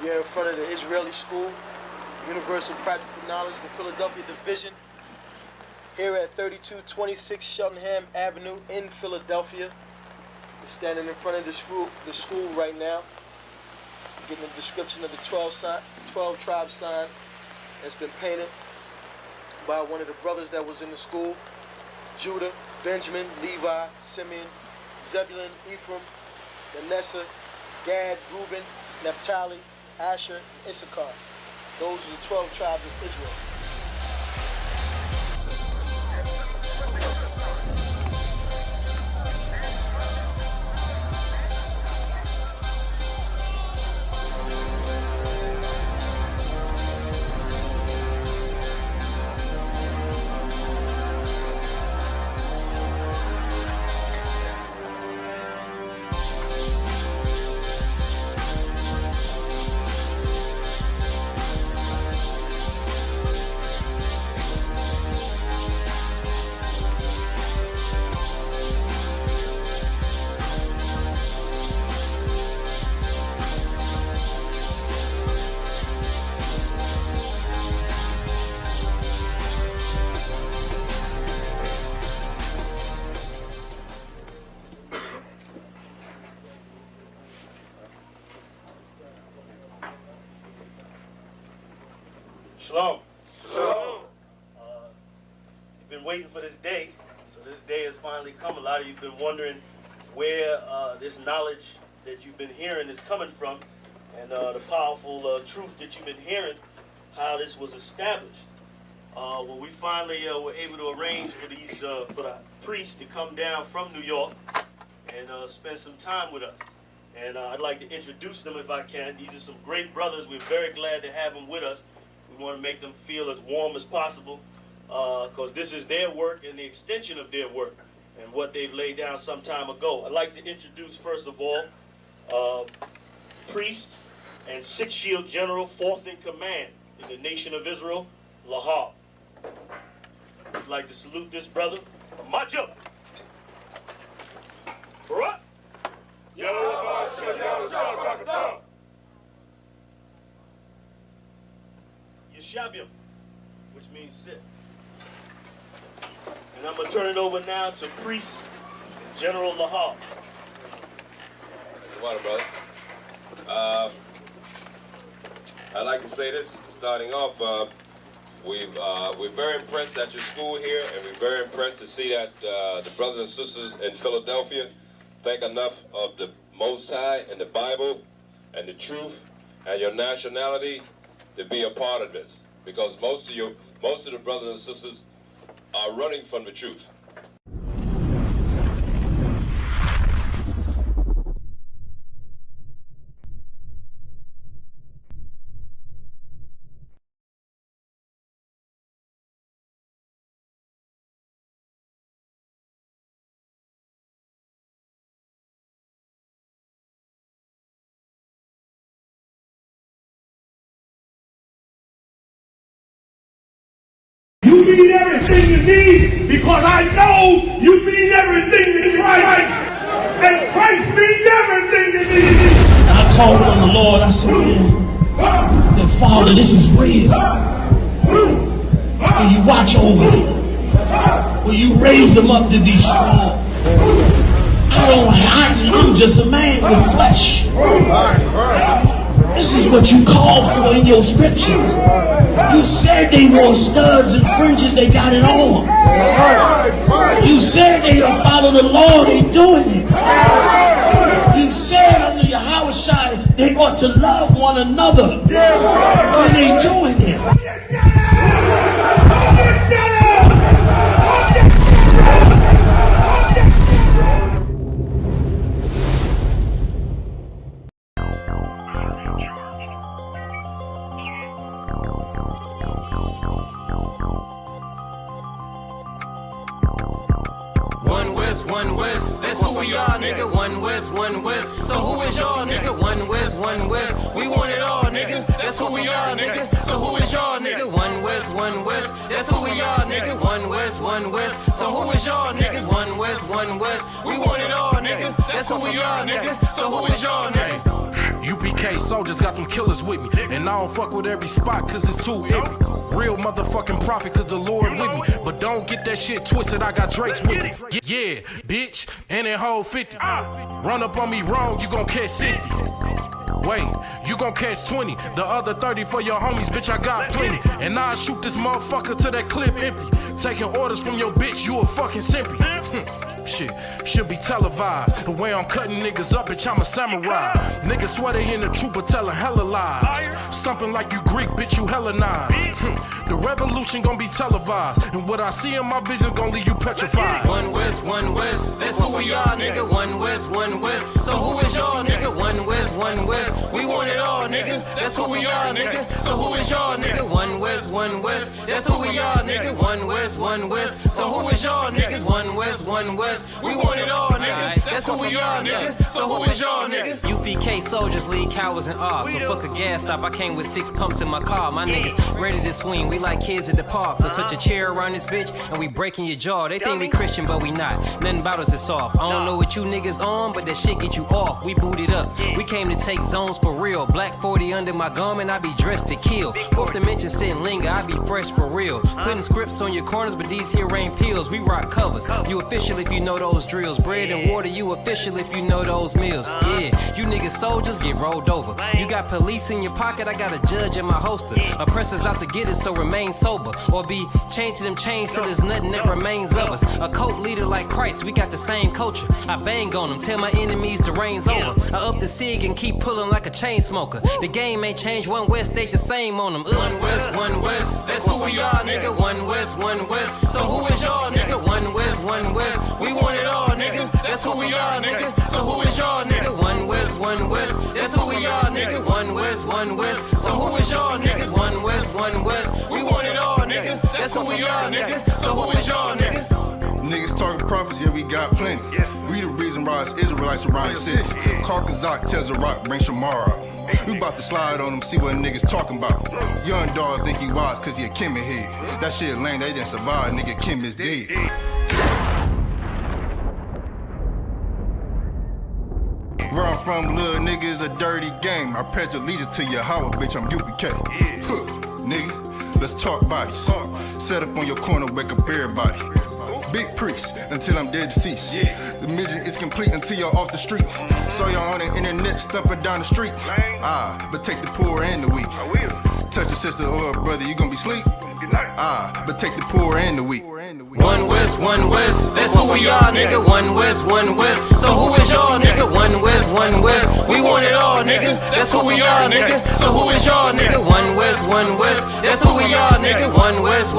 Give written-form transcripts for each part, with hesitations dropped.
You're in front of the Israeli School, Universal Practical Knowledge, the Philadelphia Division, here at 3226 Cheltenham Avenue in Philadelphia. We're standing in front of the school right now, getting a description of the 12 tribe sign that's been painted by one of the brothers that was in the school: Judah, Benjamin, Levi, Simeon, Zebulun, Ephraim, Manasseh, Gad, Reuben, Naphtali, Asher, and Issachar. Those are the 12 tribes of Israel. Shalom. Shalom. You've been waiting for this day, so this day has finally come. A lot of you have been wondering where this knowledge that you've been hearing is coming from, and the powerful truth that you've been hearing, how this was established. Well, we finally were able to arrange for the priests to come down from New York and spend some time with us. And I'd like to introduce them if I can. These are some great brothers. We're very glad to have them with us. We want to make them feel as warm as possible, because this is their work and the extension of their work and what they've laid down some time ago. I'd like to introduce, first of all, priest and Sixth Shield General, 4th in command in the nation of Israel, Lahab. I'd like to salute this brother. March up. Barak. Yeshabim, which means sit. And I'm going to turn it over now to Priest General Lahab. Water, brother. I'd like to say this, starting off, we're very impressed at your school here, and we're very impressed to see that the brothers and sisters in Philadelphia think enough of the Most High and the Bible and the truth and your nationality to be a part of this, because most of the brothers and sisters are running from the truth. You mean everything to me because I know you mean everything to Christ. And Christ means everything to me. And I called on the Lord. I said, "Man, Father, this is real. Will you watch over me? Will you raise them up to be strong? I'm just a man with flesh. This is what you called for in your scriptures. You said they wore studs and fringes, they got it on. You said they will follow the law, they doing it. You said under Yahushua they ought to love one another, and they doing it. One West, that's who we are, nigga. One West, so who is y'all, nigga? One West, one West. We want it all, nigga. That's who we are, nigga. So who is y'all, nigga? One West, one West. That's who we are, nigga. One West, one West. So who is y'all, niggas? One West, one West. We want it all, nigga. That's who we are, nigga. So who is y'all, nigga? UPK soldiers got them killers with me, and I don't fuck with every spot cause it's too iffy. Real motherfucking prophet cause the Lord with me, but don't get that shit twisted, I got Drake's with me. Yeah, bitch, and that whole 50. Run up on me wrong, you gon' catch 60. Wait, you gon' catch 20. The other 30 for your homies, bitch, I got plenty. And I'll shoot this motherfucker till that clip empty. Taking orders from your bitch, you a fucking simpy. Shit, should be televised. The way I'm cutting niggas up, bitch, I'm a samurai. Niggas swear they in the truth, but telling hella lies. Stumping like you Greek, bitch, you Hellenized. The revolution gon' be televised, and what I see in my vision gon' leave you petrified. One West, that's who we are, nigga. One West. So who is y'all, nigga? One West. We want it all, nigga. That's who we are, nigga. So who is y'all, nigga? One West. That's who we are, nigga. One West. So who is y'all, niggas? One West. We want it all, nigga. That's who we are, nigga. So who is y'all, niggas? UPK soldiers lead cowards in awe. So fuck a gas stop, I came with 6 pumps in my car. My niggas ready to swing, we like kids at the park. So touch a chair around this bitch and we breaking your jaw. They think we Christian, but we not. Nothing about us is soft. I don't know what you niggas on, but that shit get you off. We booted up. We came to take zones for real. Black 40 under my garment, I be dressed to kill. Fourth dimension sit linger, I be fresh for real. Putting scripts on your corners, but these here ain't pills. We rock covers. You official if you know those drills. Bread and water, you official if you know those meals. Yeah, you niggas soldiers get rolled over. You got police in your pocket, I got a judge in my holster. Oppressors out to get us, so remain sober. Or be chained to them chains till there's nothing that remains of us. A cult leader like Christ, we got the same culture. I bang on them, tell my enemies the reign's over. I up the cig and keep pulling like a chain smoker. The game ain't changed, one West stayed the same on them. One West, that's who we are, nigga. One West. So who is y'all, nigga? One West. We want it all, nigga. That's who we are, nigga. So who is y'all, nigga? One West. That's who we are, nigga. One West. So who is y'all, niggas? One West. We want it all, nigga. That's who we are, nigga. So who is y'all, niggas? Niggas talking prophets, yeah, we got plenty. We the reason why it's Israelites around the city. Call Kazak, tells the rock, bring Shamar out. We about to slide on them, see what niggas talking about. Young dog think he wise cause he a Kim head. That shit lame, they didn't survive, nigga, Kim is dead. Where I'm from, little nigga, is a dirty game. I pledge allegiance to Yahweh, bitch, I'm UPK. Nigga, let's talk bodies. Set up on your corner, wake up everybody. Big priest, until I'm dead deceased. The mission is complete until you're off the street. Saw y'all on the internet, stumping down the street. But take the poor and the weak. Touch your sister or a brother, you gon' be sleep. But take the poor and the weak. One West, that's who we are, nigga. One West. So who is y'all, nigga? One West. We want it all, nigga. That's who we are, nigga. So who is y'all, nigga? One West. That's who we are, nigga. One West.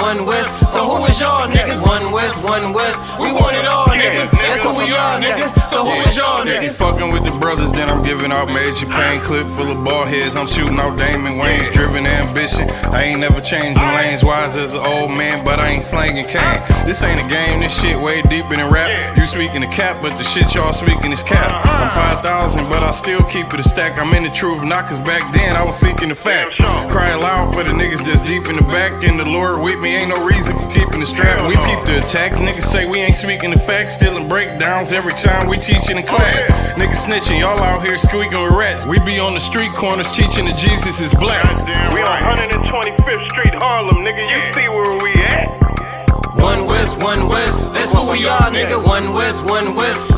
So who is y'all, niggas? One West. We want it all, nigga. That's who we are, nigga. So who is y'all, nigga? Fucking with the brothers, then I'm giving out major pain. Clip full of ball heads, I'm shooting out Damon Wayans. Driven ambition, I ain't never changing lanes. Wise as an old man, but I ain't slanging cane. This ain't a game, this shit way deeper than rap. You speaking the cap, but the shit y'all speaking is cap. I'm 5,000, but I still keep it a stack. I'm in the truth, not cause back then I was seeking the fact. Cry aloud for the niggas that's deep in the back. And the Lord with me, ain't no reason for keeping the strap. We peep the attacks, niggas say we ain't speaking the facts. Stealing breakdowns every time we teaching in class. Niggas snitching, y'all out here squeaking with rats. We be on the street corners teaching that Jesus is black. We on 125th Street, Harlem, nigga, you see where we at? One West, that's who we are, nigga. One West.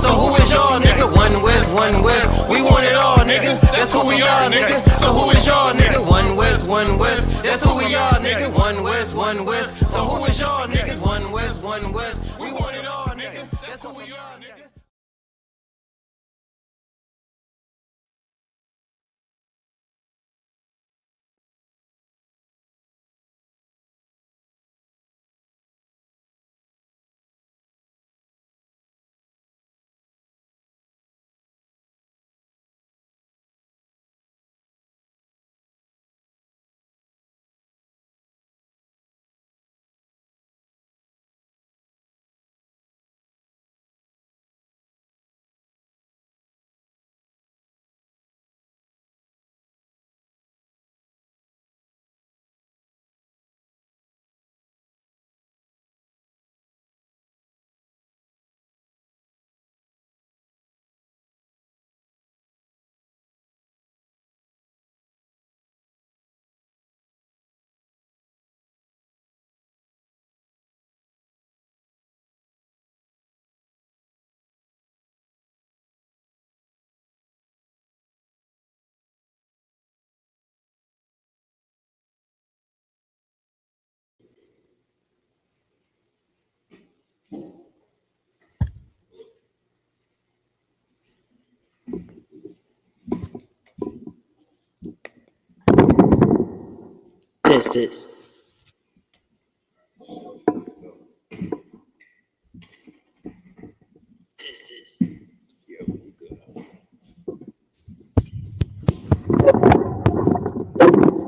So who is y'all, nigga? One West. We want it all, nigga. That's who we are, nigga. So who is y'all, nigga? One West. That's who we are, nigga. One West. So who is y'all, niggas? One West. We want it all, nigga. That's who we are, nigga. Test this. Test this. Yeah, we good.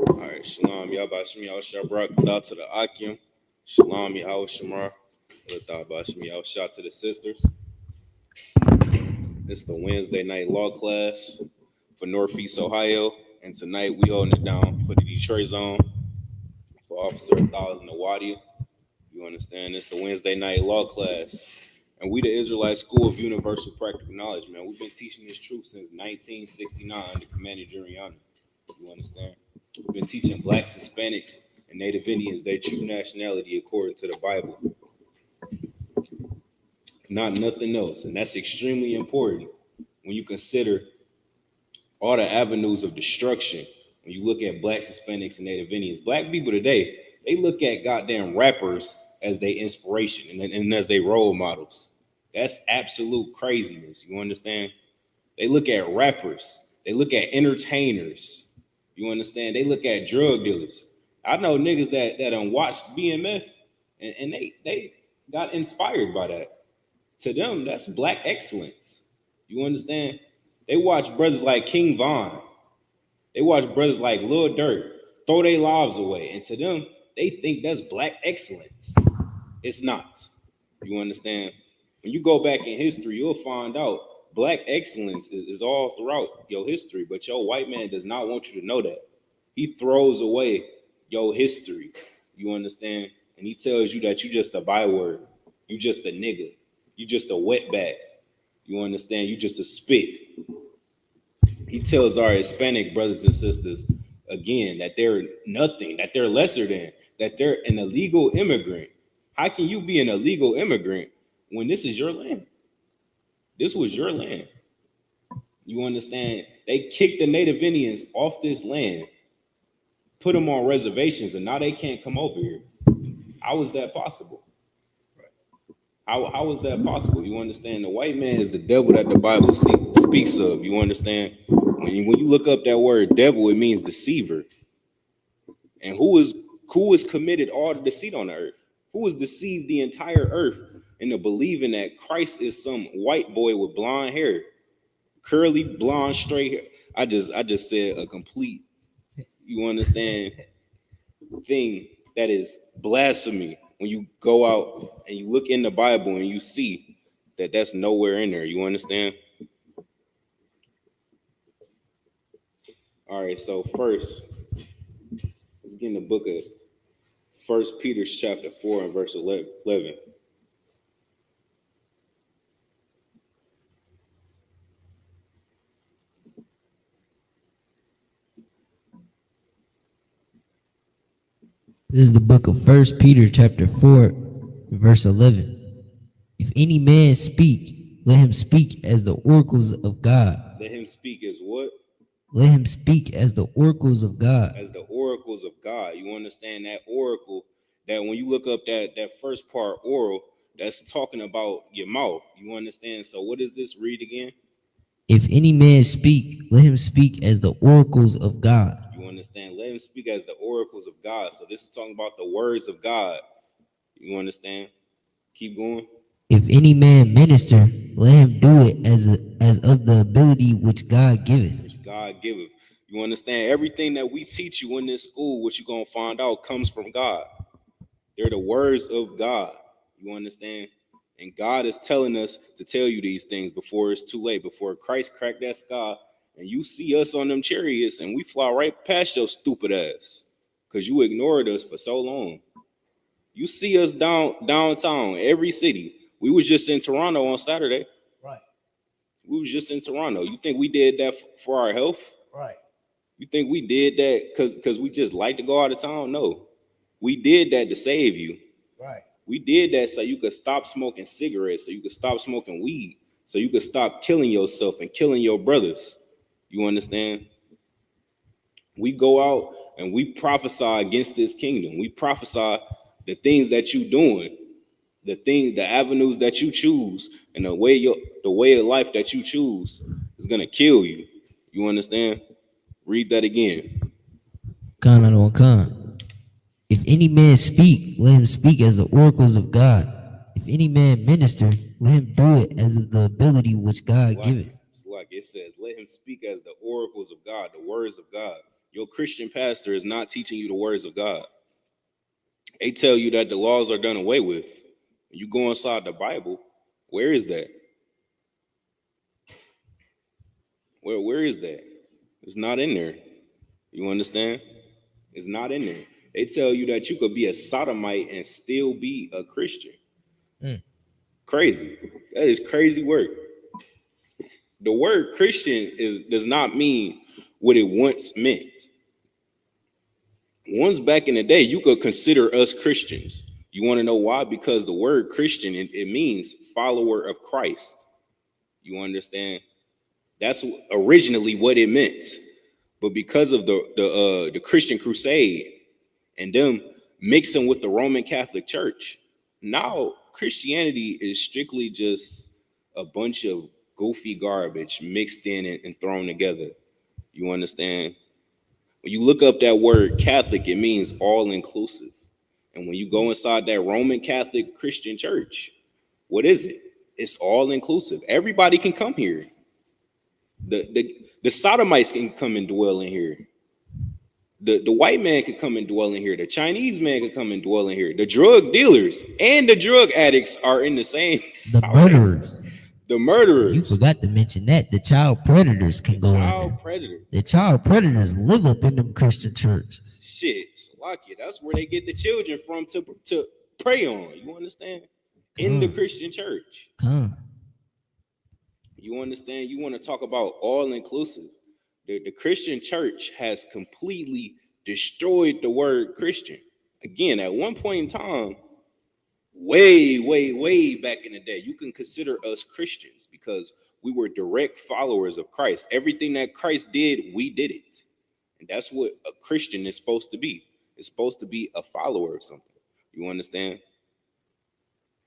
All right, Shalom, Yabashim, Yahshua, Barakatah to the Akim. Shalom, Yahweh Shamar. Shout to the sisters. It's the Wednesday night law class for Northeast Ohio. And tonight we holding it down for the Detroit zone for Officer 1000 Awadia. You understand? It's the Wednesday night law class. And we the Israelite School of Universal Practical Knowledge, man. We've been teaching this truth since 1969 under Commander Giuliani. You understand? We've been teaching blacks, Hispanics, and Native Indians their true nationality according to the Bible. Not nothing else. And that's extremely important when you consider all the avenues of destruction. When you look at blacks, Hispanics, and Native Indians, black people today, they look at goddamn rappers as their inspiration and as their role models. That's absolute craziness. You understand? They look at rappers. They look at entertainers. You understand? They look at drug dealers. I know niggas that watched BMF and they got inspired by that. To them, that's black excellence. You understand? They watch brothers like King Von. They watch brothers like Lil Durk throw their lives away. And to them, they think that's black excellence. It's not. You understand? When you go back in history, you'll find out black excellence is all throughout your history. But your white man does not want you to know that. He throws away your history. You understand? And he tells you that you just a byword. You just a nigga. You just a wetback. You understand? You just a spit. He tells our Hispanic brothers and sisters, again, that they're nothing, that they're lesser than, that they're an illegal immigrant. How can you be an illegal immigrant when this is your land? This was your land. You understand? They kicked the Native Indians off this land, put them on reservations, and now they can't come over here. How is that possible? How is that possible? You understand? The white man is the devil that the Bible speaks of. You understand? When you look up that word devil, it means deceiver. And who has committed all the deceit on the earth? Who has deceived the entire earth into believing that Christ is some white boy with blonde hair, curly blonde straight hair? I just said a complete, you understand, thing that is blasphemy. When you go out and you look in the Bible and you see that that's nowhere in there, you understand? All right, so first, let's get in the book of 1 Peter chapter 4 and verse 11. This is the book of 1 Peter chapter 4, verse 11. If any man speak, let him speak as the oracles of God. Let him speak as what? Let him speak as the oracles of God. As the oracles of God. You understand that oracle, that when you look up that first part, oral, that's talking about your mouth. You understand? So what does this read again? If any man speak, let him speak as the oracles of God. You understand? Let him speak as the oracles of God. So this is talking about the words of God. You understand? Keep going. If any man minister, let him do it as of the ability which God giveth. Which God giveth. You understand? Everything that we teach you in this school, what you're going to find out, comes from God. They're the words of God. You understand? And God is telling us to tell you these things before it's too late, before Christ cracked that sky and you see us on them chariots and we fly right past your stupid ass because you ignored us for so long. You see us downtown, every city. We was just in Toronto on Saturday. Right. We was just in Toronto. You think we did that for our health? Right. You think we did that because we just like to go out of town? No. We did that to save you. Right. We did that so you could stop smoking cigarettes, so you could stop smoking weed, so you could stop killing yourself and killing your brothers. You understand? We go out and we prophesy against this kingdom. We prophesy the things that you're doing the avenues that you choose, and the way of life that you choose is gonna kill you. You understand? Read that again. Khan on Khan. If any man speak, let him speak as the oracles of God. If any man minister, let him do it as of the ability which God giveth. It's like it says, let him speak as the oracles of God, the words of God. Your Christian pastor is not teaching you the words of God. They tell you that the laws are done away with. You go inside the Bible, where is that? Where is that? It's not in there. You understand? It's not in there. They tell you that you could be a sodomite and still be a Christian. Crazy. That is crazy work. The word Christian does not mean what it once meant. Once back in the day, you could consider us Christians. You want to know why? Because the word Christian, it means follower of Christ. You understand? That's originally what it meant. But because of the Christian crusade and them mixing with the Roman Catholic Church, now Christianity is strictly just a bunch of goofy garbage mixed in and thrown together. You understand? When you look up that word Catholic, it means all inclusive. And when you go inside that Roman Catholic Christian church, what is it? It's all inclusive. Everybody can come here. The sodomites can come and dwell in here. The white man can come and dwell in here. The Chinese man can come and dwell in here. The drug dealers and the drug addicts are in the same. The murderers. The murderers. You forgot to mention that. The child predators can go in there. The child predators live up in them Christian churches. Shit, Salakia, that's where they get the children from to prey on. You understand? In the Christian church. You understand? You want to talk about all inclusive. The Christian church has completely destroyed the word Christian. Again, at one point in time, way back in the day, you can consider us Christians because we were direct followers of Christ. Everything that Christ did, we did it. And that's what a Christian is supposed to be. It's supposed to be a follower of something. You understand?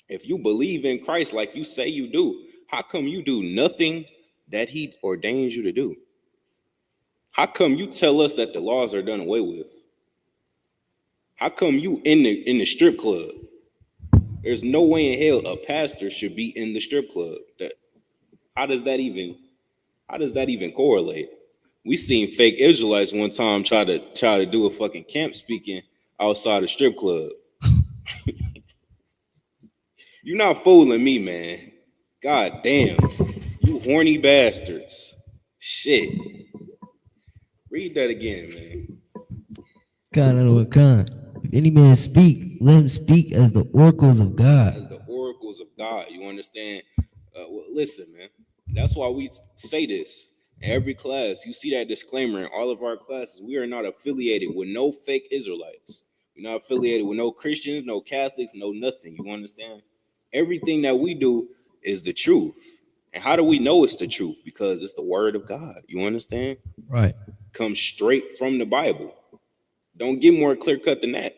If you believe in Christ like you say you do, how come you do nothing that he ordains you to do? How come you tell us that the laws are done away with? How come you in the strip club? There's no way in hell a pastor should be in the strip club. How does that even correlate? We seen fake Israelites one time try to do a fucking camp speaking outside a strip club. You're not fooling me, man. God damn. You horny bastards. Shit. Read that again, man. Khan. If any man speak, let him speak as the oracles of God. As the oracles of God. You understand? Well, listen, man. That's why we say this in every class. You see that disclaimer in all of our classes. We are not affiliated with no fake Israelites. We're not affiliated with no Christians, no Catholics, no nothing. You understand? Everything that we do is the truth. And how do we know it's the truth? Because it's the word of God. You understand? Right. Comes straight from the Bible. Don't get more clear cut than that.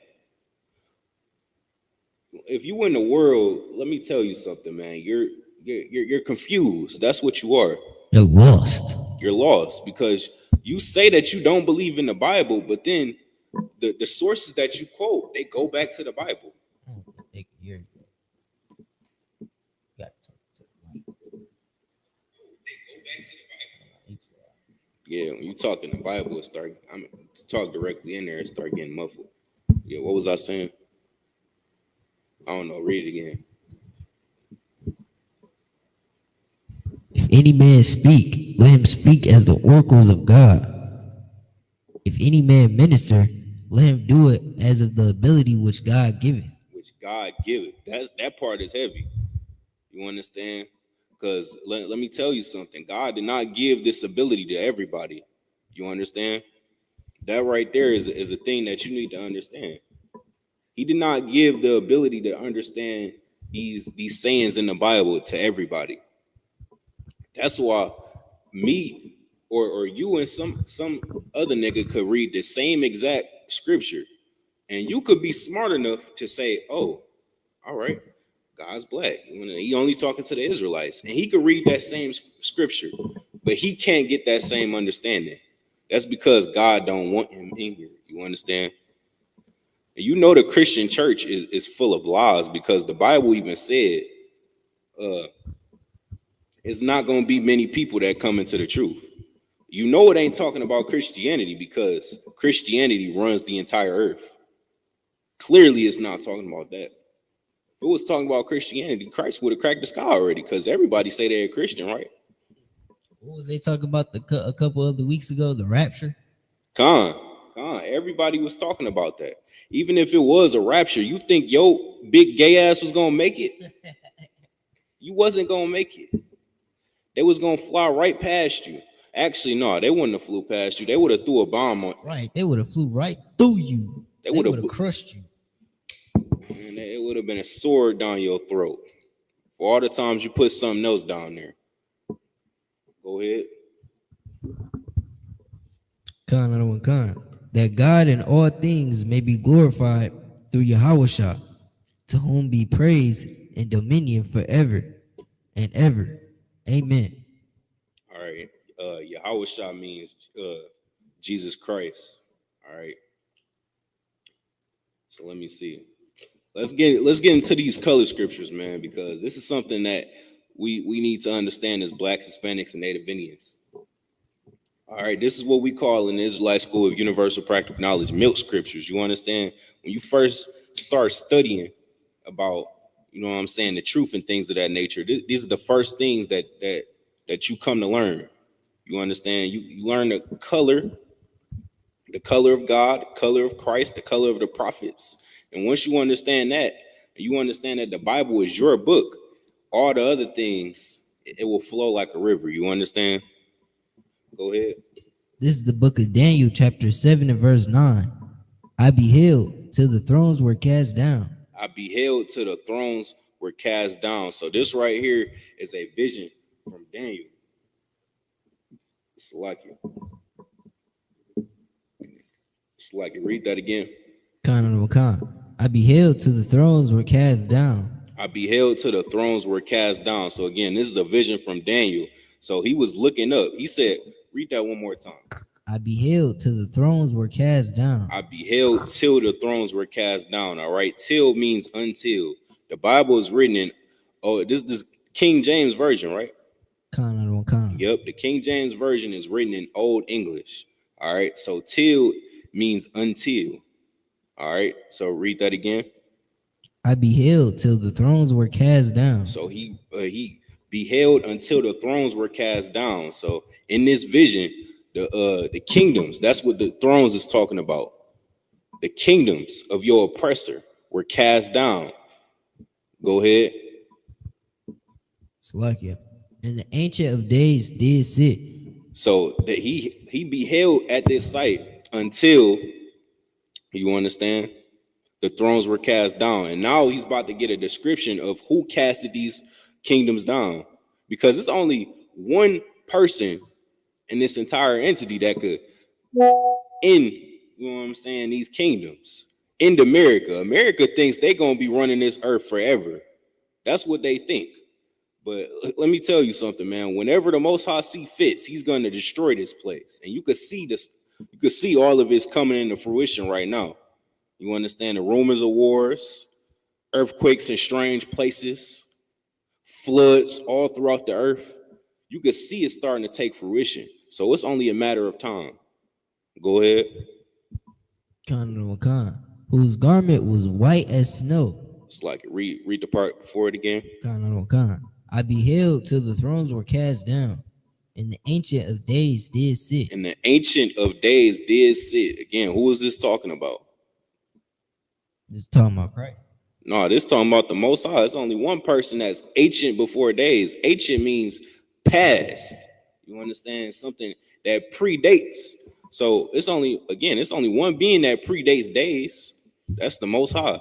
If you in the world, let me tell you something, man. You're confused. That's what you are. You're lost. You're lost because you say that you don't believe in the Bible, but then the sources that you quote, they go back to the Bible. Yeah, when you talk in the Bible, talk directly in there and start getting muffled. Yeah, what was I saying? I don't know. Read it again. If any man speak, let him speak as the oracles of God. If any man minister, let him do it as of the ability which God giveth. Which God giveth. That part is heavy. You understand? Because let me tell you something. God did not give this ability to everybody. You understand? That right there is a thing that you need to understand. He did not give the ability to understand these sayings in the Bible to everybody. That's why me or you and some other nigga could read the same exact scripture, and you could be smart enough to say, "Oh, all right, God's black. He only talking to the Israelites, and he could read that same scripture, but he can't get that same understanding. That's because God don't want him in here. You understand? And you know the Christian church is full of lies, because the Bible even said it's not going to be many people that come into the truth. You know it ain't talking about Christianity, because Christianity runs the entire earth. Clearly it's not talking about that. If it was talking about Christianity, Christ would have cracked the sky already, because everybody say they're a Christian, right? What was they talking about a couple of the weeks ago? The rapture? Con, everybody was talking about that. Even if it was a rapture, you think your big gay ass was gonna make it? You wasn't gonna make it. They was gonna fly right past you. Actually, no, they wouldn't have flew past you. They would have threw a bomb on. Right, they would have flew right through you. They would have crushed you. And it would have been a sword down your throat for all the times you put something else down there. Go ahead. Khan, that God in all things may be glorified through Yahushua, to whom be praise and dominion forever and ever. Amen. All right. Yahushua means Jesus Christ. All right. So let me see. Let's get into these color scriptures, man, because this is something that we need to understand as Blacks, Hispanics, and Native Indians. All right, this is what we call in the Israelite School of Universal Practical Knowledge milk scriptures. You understand? When you first start studying about, you know what I'm saying, the truth and things of that nature, these are the first things that you come to learn. You understand? You learn the color of God, the color of Christ, the color of the prophets. And once you understand that, you understand that the Bible is your book, all the other things, it will flow like a river. You understand? Go ahead. This is the book of Daniel, chapter 7 and verse 9. I beheld till the thrones were cast down. I beheld till the thrones were cast down. So this right here is a vision from Daniel. It's like it. Read that again. Khan. I beheld till the thrones were cast down. I beheld till the thrones were cast down. So again, this is a vision from Daniel. So he was looking up. He said, read that one more time. I beheld till the thrones were cast down. I beheld till the thrones were cast down. All right. Till means until. The Bible is written in, this King James Version, right? Khan. Yep. The King James Version is written in Old English. All right. So till means until. All right. So read that again. I beheld till the thrones were cast down. So he beheld until the thrones were cast down. So in this vision, the kingdoms, that's what the thrones is talking about. The kingdoms of your oppressor were cast down. Go ahead. It's like it. And the Ancient of Days did sit. So that he beheld at this site until, you understand, the thrones were cast down. And now he's about to get a description of who casted these kingdoms down, because it's only one person in this entire entity that could end, you know what I'm saying, these kingdoms. End America. America thinks they're gonna be running this earth forever. That's what they think. But let me tell you something, man. Whenever the Most High see fits, he's gonna destroy this place. And you could see this, you could see all of it's coming into fruition right now. You understand? The rumors of wars, earthquakes in strange places, floods all throughout the earth. You can see it starting to take fruition. So it's only a matter of time. Go ahead. Khan, whose garment was white as snow. It's like it. Read the part before it again. Khan. I beheld till the thrones were cast down, and the Ancient of Days did sit. And the Ancient of Days did sit. Again, who is this talking about? This talking about Christ. No, this talking about the Most High. It's only one person that's ancient before days. Ancient means past. You understand? Something that predates. So it's only one being that predates days. That's the Most High.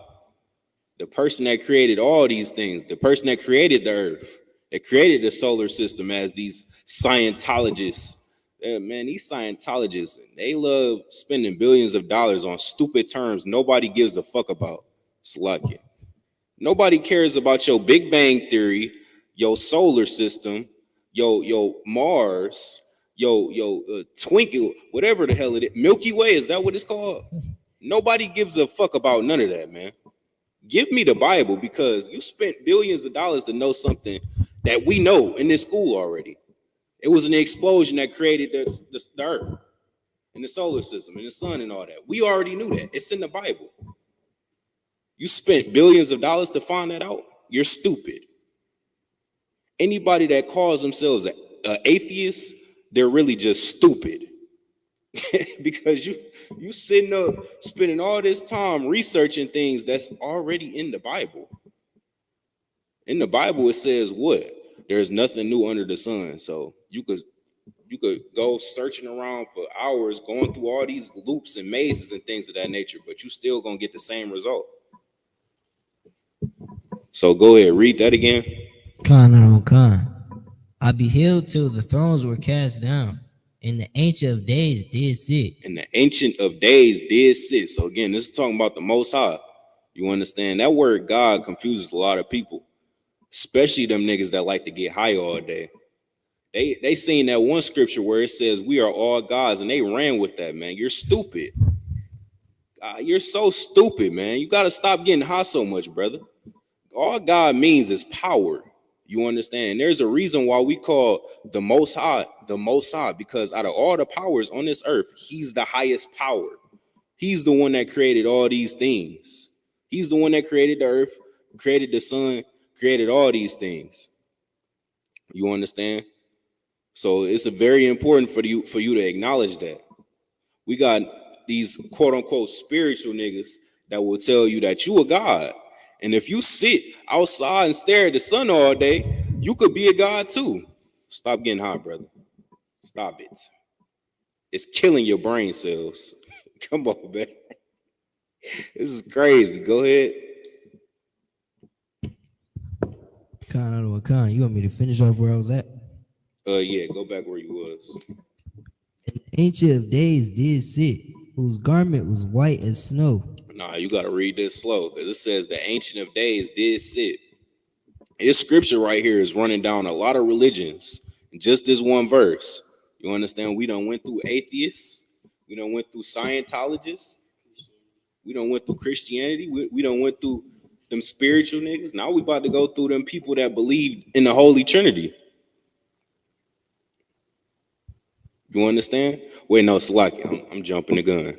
The person that created all these things, the person that created the earth, that created the solar system, as these Scientologists. Man, these Scientologists, they love spending billions of dollars on stupid terms nobody gives a fuck about. It's like it. Nobody cares about your Big Bang Theory, your solar system, your Mars, your Twinkle, whatever the hell it is. Milky Way, is that what it's called? Nobody gives a fuck about none of that, man. Give me the Bible, because you spent billions of dollars to know something that we know in this school already. It was an explosion that created the Earth and the solar system and the sun and all that. We already knew that. It's in the Bible. You spent billions of dollars to find that out? You're stupid. Anybody that calls themselves an atheist, they're really just stupid. Because you sitting up spending all this time researching things that's already in the Bible. In the Bible, it says what? There's nothing new under the sun. So you could go searching around for hours, going through all these loops and mazes and things of that nature, but you still gonna get the same result. So go ahead, read that again. Khan. I beheld till the thrones were cast down, and the Ancient of Days did sit. And the Ancient of Days did sit. So again, this is talking about the Most High. You understand? That word God confuses a lot of people, especially them niggas that like to get high all day. They seen that one scripture where it says we are all gods, and they ran with that, man. You're stupid. You're so stupid, man. You got to stop getting high so much, brother. All God means is power. You understand? There's a reason why we call the Most High, because out of all the powers on this earth, he's the highest power. He's the one that created all these things. He's the one that created the earth, created the sun, created all these things. You understand? So it's very important for you to acknowledge that. We got these quote unquote spiritual niggas that will tell you that you a god. And if you sit outside and stare at the sun all day, you could be a god too. Stop getting high, brother. Stop it. It's killing your brain cells. Come on, man. This is crazy. Go ahead. Khan, you want me to finish off where I was at? Yeah, go back where you was. And the Ancient of Days did sit, whose garment was white as snow. Nah, you got to read this slow, because it says the Ancient of Days did sit. This scripture right here is running down a lot of religions in just this one verse. You understand? We done went through atheists. We done went through Scientologists. We done went through Christianity. We done went through them spiritual niggas. Now we about to go through them people that believe in the Holy Trinity. You understand? Wait, no, Salaki, I'm jumping the gun.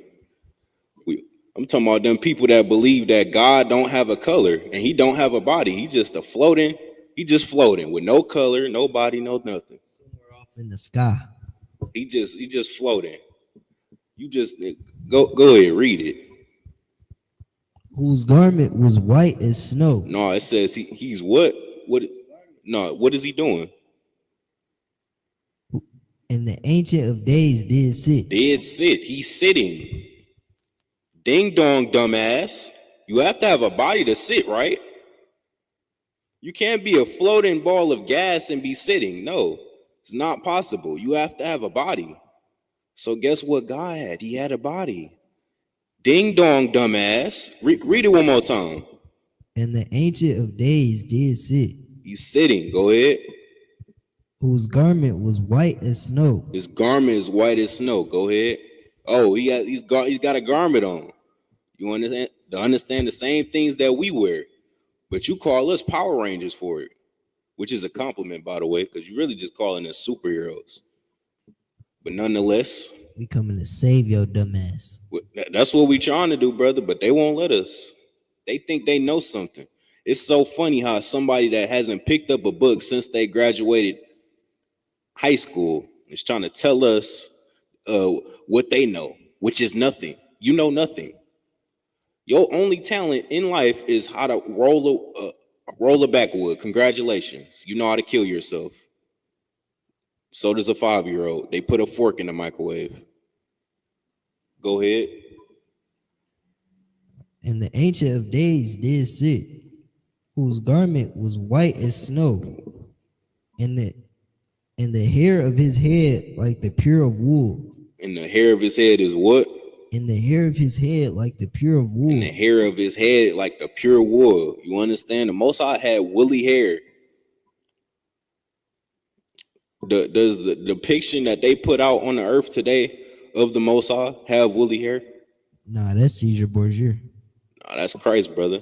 I'm talking about them people that believe that God don't have a color and he don't have a body. He just floating with no color, no body, no nothing. Somewhere off in the sky. He just floating. You just go ahead, read it. Whose garment was white as snow. No, it says he's what? What is he doing? And the Ancient of Days did sit. He's sitting. Ding dong, dumbass. You have to have a body to sit, right? You can't be a floating ball of gas and be sitting. No, it's not possible. You have to have a body. So guess what God had? He had a body. Ding dong, dumbass. Read it one more time. And the Ancient of Days did sit. He's sitting. Go ahead. Whose garment was white as snow. His garment is white as snow. Go ahead. Oh, he's got a garment on. You understand the same things that we wear, but you call us Power Rangers for it, which is a compliment, by the way, because you're really just calling us superheroes. But nonetheless, we coming to save your dumb ass. That's what we trying to do, brother, but they won't let us. They think they know something. It's so funny how somebody that hasn't picked up a book since they graduated high school is trying to tell us what they know, which is nothing. You know nothing. Your only talent in life is how to roll a backwood. Congratulations. You know how to kill yourself. So does a 5-year-old. They put a fork in the microwave. Go ahead. And the Ancient of Days did sit, whose garment was white as snow, and the hair of his head like the pure of wool. And the hair of his head is what? In the hair of his head like the pure of wool. In the hair of his head like the pure wool. You understand? The Most High had woolly hair. Does the depiction that they put out on the earth today of the Most High have woolly hair? Nah, that's Caesar Borgia. Nah, that's Christ, brother.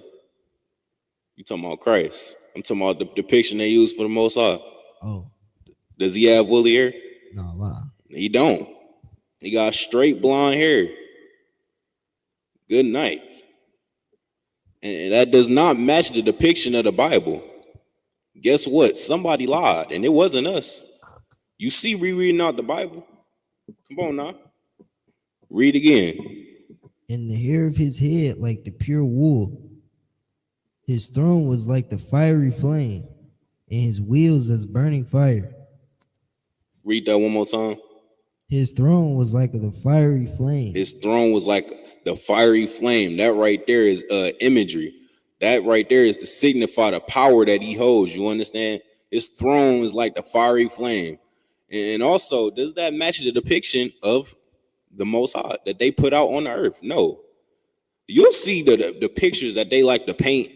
You talking about Christ? I'm talking about the depiction they use for the Most High. Oh. Does he have woolly hair? No, lie. He don't. He got straight blonde hair. Good night. And that does not match the depiction of the Bible. Guess what? Somebody lied, and it wasn't us. You see rereading out the Bible? Come on now. Read again. In the hair of his head like the pure wool. His throne was like the fiery flame, and his wheels as burning fire. Read that one more time. His throne was like the fiery flame. His throne was like the fiery flame. That right there is imagery. That right there is to signify the power that he holds. You understand? His throne is like the fiery flame. And also, does that match the depiction of the Most High that they put out on the earth? No. You'll see the pictures that they like to paint,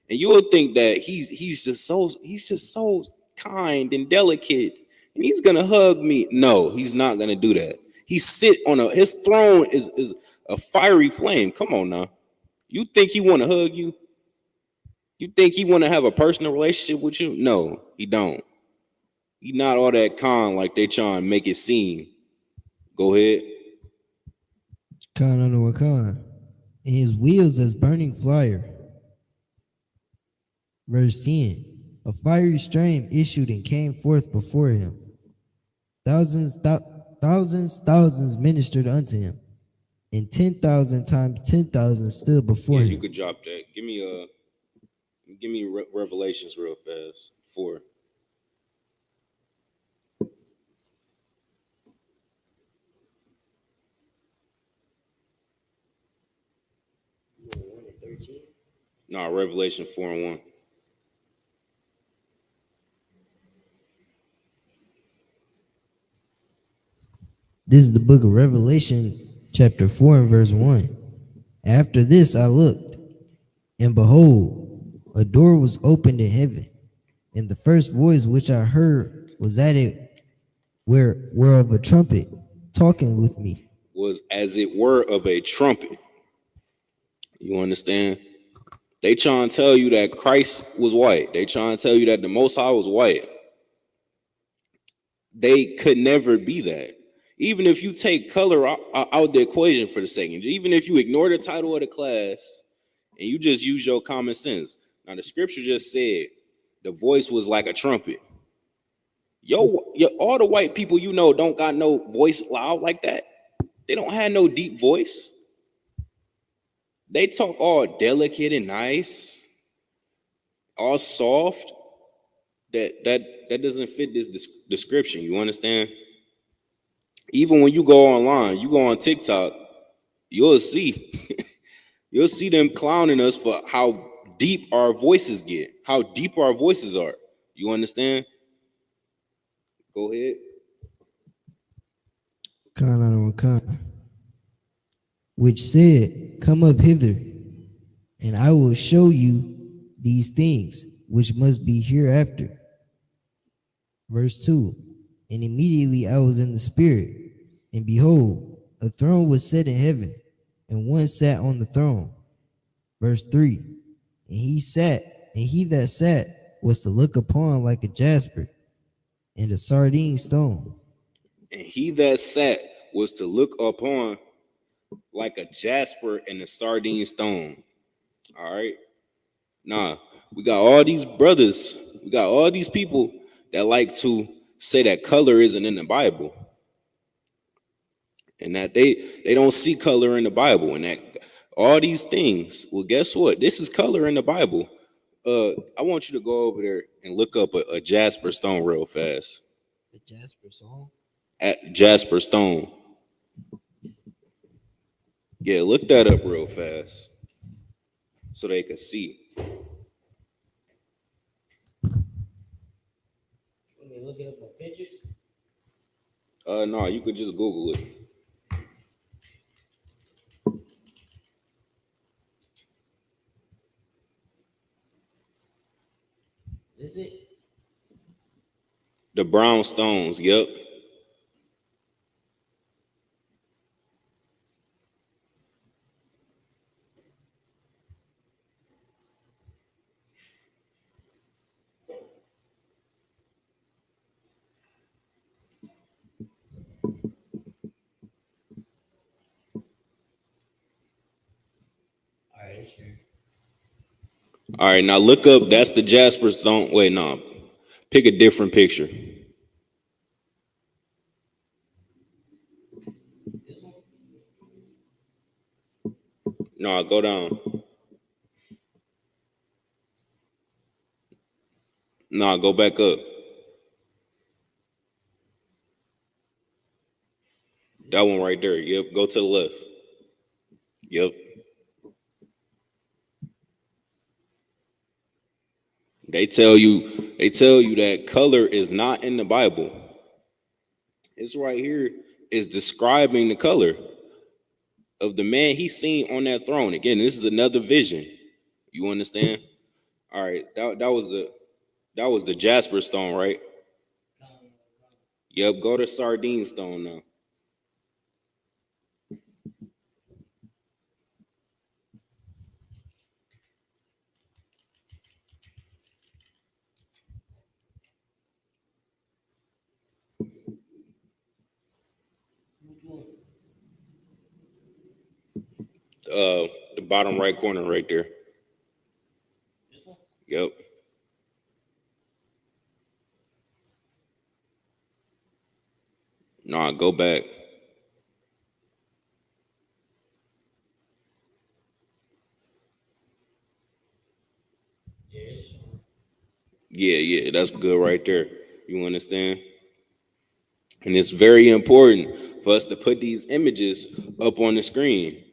and you'll think that he's just so kind and delicate, and he's gonna hug me. No, he's not gonna do that. His throne is a fiery flame. Come on now. You think he want to hug you? You think he want to have a personal relationship with you? No, he don't. He not all that kind like they trying to make it seem. Go ahead. Khan under a Khan. And his wheels as burning fire. Verse 10. A fiery stream issued and came forth before him. Thousands ministered unto him. And 10,000 times 10,000 stood before him. You could drop that. Give me Revelations real fast. 4. No, Revelation 4:1. This is the book of Revelation, chapter 4 and verse 1. After this I looked, and behold, a door was opened in heaven, and the first voice which I heard was at it whereof a trumpet talking with me. Was as it were of a trumpet. You understand? They trying to tell you that Christ was white. They trying to tell you that the Most High was white. They could never be that. Even if you take color out the equation for the second, even if you ignore the title of the class and you just use your common sense. Now the scripture just said the voice was like a trumpet. All the white people you know don't got no voice loud like that. They don't have no deep voice. They talk all delicate and nice, all soft. That doesn't fit this description. You understand? Even when you go online, you go on TikTok, you'll see them clowning us for how deep our voices get, how deep our voices are. You understand? Go ahead. Khan, which said, come up hither, and I will show you these things which must be hereafter. Verse 2. And immediately I was in the spirit, and behold, a throne was set in heaven, and one sat on the throne. Verse 3. And he that sat was to look upon like a jasper and a sardine stone. And he that sat was to look upon like a jasper and a sardine stone. All right. Nah, we got all these brothers, we got all these people that like to say that color isn't in the Bible. And that they don't see color in the Bible, and that all these things. Well, guess what? This is color in the Bible. I want you to go over there and look up a jasper stone real fast. A jasper stone? At Jasper Stone. Yeah, look that up real fast so they can see. Let me look it up on pictures. No, you could just Google it. Is it? The brown stones, yep. All right, now look up, that's the jasper stone. Wait, no. Pick a different picture. No, go down. No, go back up. That one right there. Yep, go to the left. Yep. They tell you that color is not in the Bible. It's right here is describing the color of the man he's seen on that throne. Again, this is another vision. You understand? All right, that was the jasper stone, right? Yep, go to sardine stone now. The bottom right corner right there. This one? Yep. Nah, go back. Yeah, that's good right there. You understand? And it's very important for us to put these images up on the screen,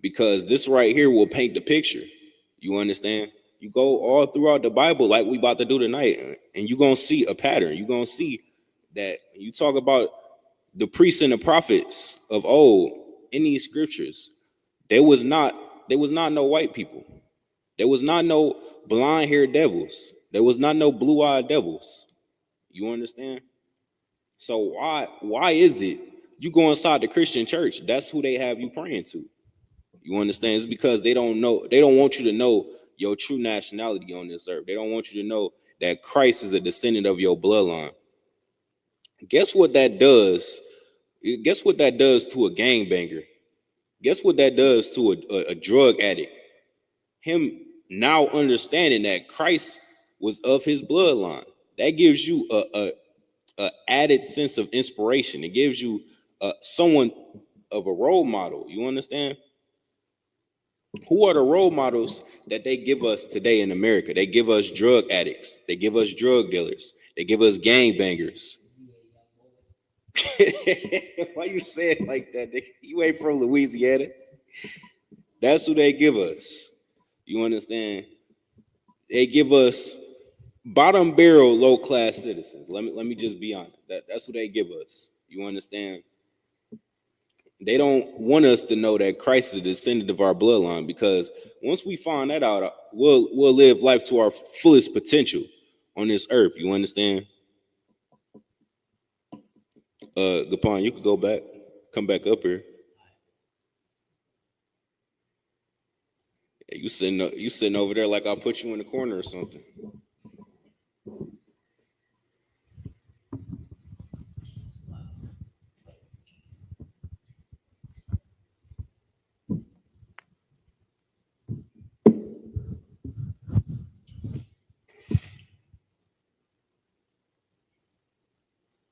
because this right here will paint the picture. You understand? You go all throughout the Bible like we about to do tonight, and you're going to see a pattern. You're going to see that you talk about the priests and the prophets of old in these scriptures. There was not no white people. There was not no blonde-haired devils. There was not no blue-eyed devils. You understand? So why is it you go inside the Christian church, that's who they have you praying to? You understand? It's because they don't want you to know your true nationality on this earth. They don't want you to know that Christ is a descendant of your bloodline. Guess what that does? Guess what that does to a gangbanger? Guess what that does to a drug addict? Him now understanding that Christ was of his bloodline. That gives you a added sense of inspiration. It gives you someone of a role model. You understand? Who are the role models that they give us today in America? They give us drug addicts. They give us drug dealers. They give us gangbangers. Why you say it like that? You ain't from Louisiana. That's who they give us. You understand? They give us bottom barrel, low class citizens. Let me just be honest. That's who they give us. You understand? They don't want us to know that Christ is a descendant of our bloodline, because once we find that out, we'll live life to our fullest potential on this earth. You understand? Gapon, you could go back, come back up here. Yeah, you sitting over there like I'll put you in the corner or something.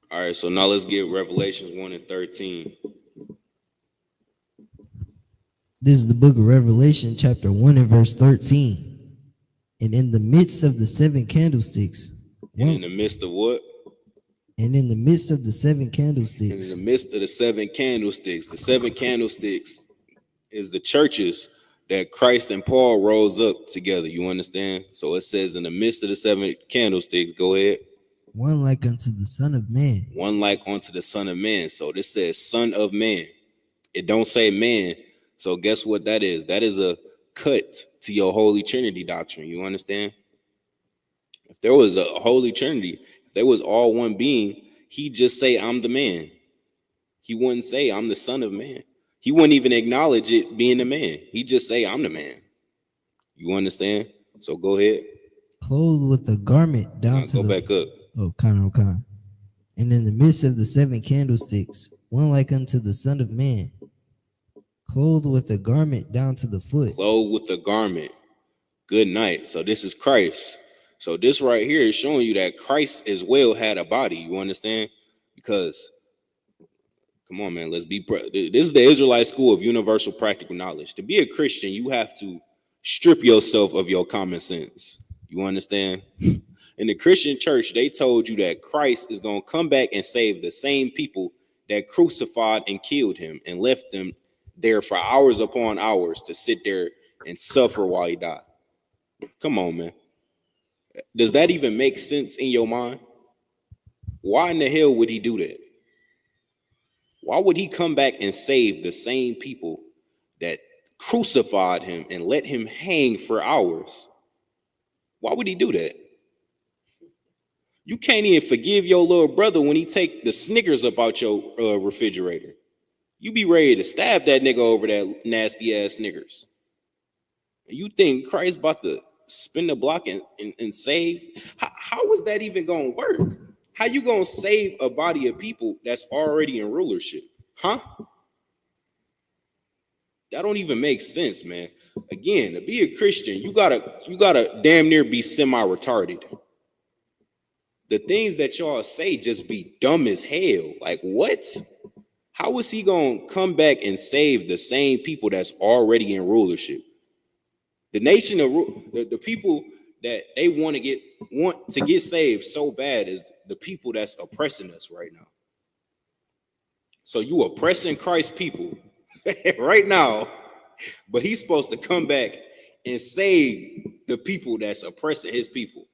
All right, so now let's get Revelations 1 and 13. This is the book of Revelation, chapter 1 and verse 13. And in the midst of the seven candlesticks. And in the midst of what? And in the midst of the seven candlesticks. And in the midst of the seven candlesticks is the churches that Christ and Paul rose up together. You understand? So it says in the midst of the seven candlesticks, go ahead. One like unto the Son of Man. One like unto the Son of Man. So this says Son of Man. It don't say man. So guess what that is? That is a cut to your Holy Trinity doctrine. You understand? If there was a holy trinity, if there was all one being, he'd just say, I'm the man. He wouldn't say, I'm the son of man. He wouldn't even acknowledge it being the man. He'd just say, I'm the man. You understand? So go ahead. Clothed with a garment down to go the back up. Oh, Khan. And in the midst of the 7 candlesticks, one like unto the Son of Man, clothed with a garment down to the foot. Clothed with a garment. Good night. So this is Christ. So this right here is showing you that Christ as well had a body. You understand? Because, come on, man, let's be. This is the Israelite school of universal practical knowledge. To be a Christian, you have to strip yourself of your common sense. You understand? In the Christian church, they told you that Christ is going to come back and save the same people that crucified and killed him and left them there for hours upon hours to sit there and suffer while he died. Come on, man. Does that even make sense in your mind? Why in the hell would he do that? Why would he come back and save the same people that crucified him and let him hang for hours? Why would he do that? You can't even forgive your little brother when he take the Snickers up out your refrigerator. You be ready to stab that nigga over that nasty ass Snickers. You think Christ about to spin the block and save? How is that even gonna work? How you gonna save a body of people that's already in rulership? Huh? That don't even make sense, man. Again, to be a Christian, you gotta damn near be semi-retarded. The things that y'all say just be dumb as hell. Like, what? How is he gonna come back and save the same people that's already in rulership? The nation of the people that they want to get saved so bad is the people that's oppressing us right now. So you oppressing Christ's people right now, but he's supposed to come back and save the people that's oppressing his people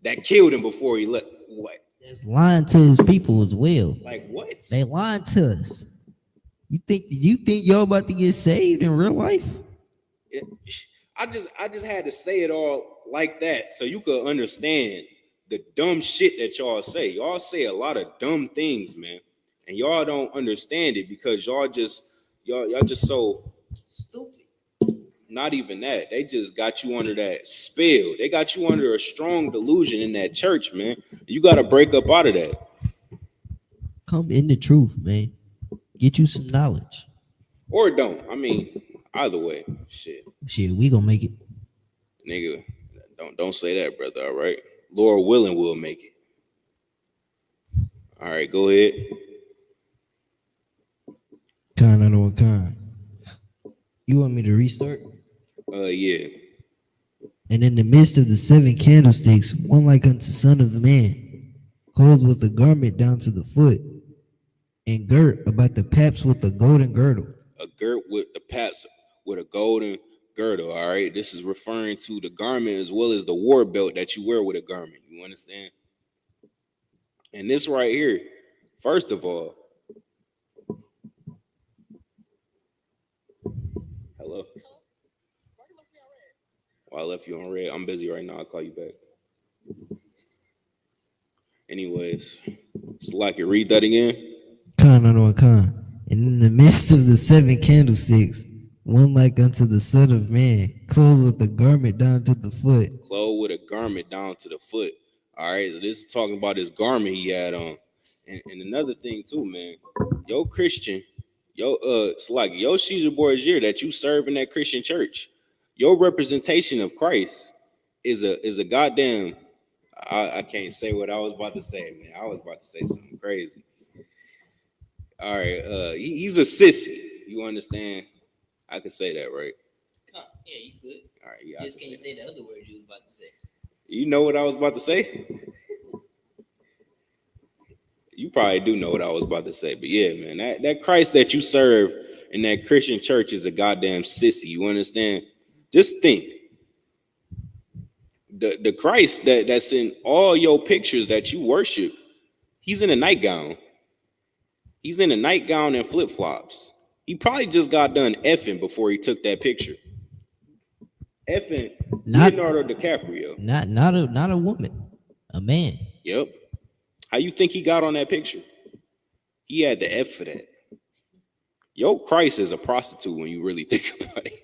that killed him before he left. What? That's lying to his people as well. Like what? They lying to us. You think y'all about to get saved in real life? I just had to say it all like that so you could understand the dumb shit that y'all say. Y'all say a lot of dumb things, man, and y'all don't understand it because y'all just so stupid. Not even that. They just got you under that spell. They got you under a strong delusion in that church, man. You got to break up out of that. Come in the truth, man. Get you some knowledge. Or don't. I mean, either way, shit, we gonna make it. Nigga, don't say that, brother, all right? Lord willing, we'll make it. All right, go ahead. Khan. You want me to restart? Yeah. And in the midst of the 7 candlesticks, one like unto Son of the Man, clothed with a garment down to the foot, and girt about the paps with a golden girdle. A girt with the paps with a golden girdle, all right? This is referring to the garment as well as the war belt that you wear with a garment. You understand? And this right here, first of all, hello? Well, I left you on red. I'm busy right now. I'll call you back. Anyways, it's like you read that again. Khan. And in the midst of the 7 candlesticks, one like unto the Son of Man, clothed with a garment down to the foot. Clothed with a garment down to the foot. All right, so this is talking about his garment he had on. And another thing too, man. Yo, Christian, it's like yo Caesar Borgia that you serve in that Christian church. Your representation of Christ is a goddamn. I can't say what I was about to say, man. I was about to say something crazy. All right, he's a sissy. You understand? I can say that, right? Yeah, you could. All right, yeah. Just can't say the other word you was about to say. You know what I was about to say? You probably do know what I was about to say, but yeah, man, that Christ that you serve in that Christian church is a goddamn sissy. You understand? Just think. The Christ that's in all your pictures that you worship, he's in a nightgown. He's in a nightgown and flip-flops. He probably just got done effing before he took that picture. effing Not- Leonardo DiCaprio. Not a woman, a man. Yep. How you think he got on that picture? He had the F for that. Yo, Christ is a prostitute when you really think about it.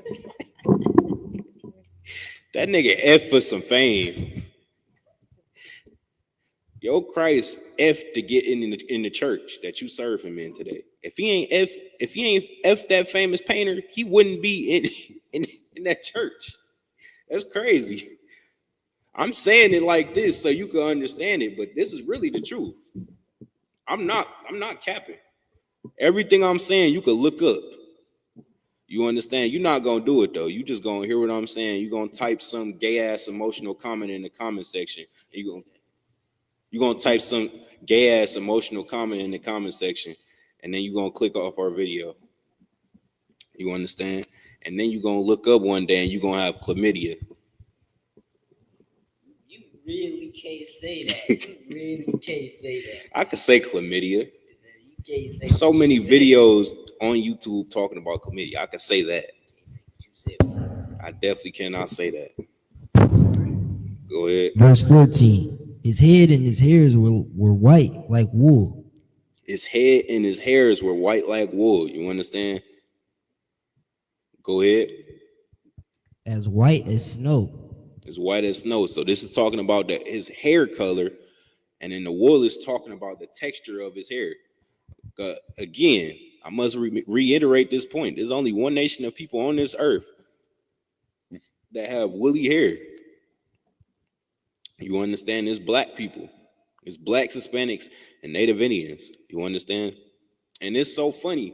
That nigga F for some fame. Yo, Christ F to get in the church that you serve him in today. If he ain't F that famous painter, he wouldn't be in that church. That's crazy. I'm saying it like this so you can understand it, but this is really the truth. I'm not capping. Everything I'm saying, you can look up. You understand? You're not gonna do it though. You just gonna hear what I'm saying. You're gonna type some gay ass emotional comment in the comment section. You're gonna type some gay ass emotional comment in the comment section, and then you're gonna click off our video. You understand? And then you're gonna look up one day and you're gonna have chlamydia. You really can't say that. You really can't say that. I could say chlamydia. You can't say So many videos on YouTube talking about chlamydia. I could say that. I definitely cannot say that. Go ahead. Verse 14. His head and his hairs were white like wool. His head and his hairs were white like wool. You understand? Go ahead. As white as snow. As white as snow. So this is talking about his hair color, and then the wool is talking about the texture of his hair. Again, I must reiterate this point. There's only one nation of people on this earth that have woolly hair. You understand? It's black people. It's blacks, Hispanics, and Native Indians. You understand? And it's so funny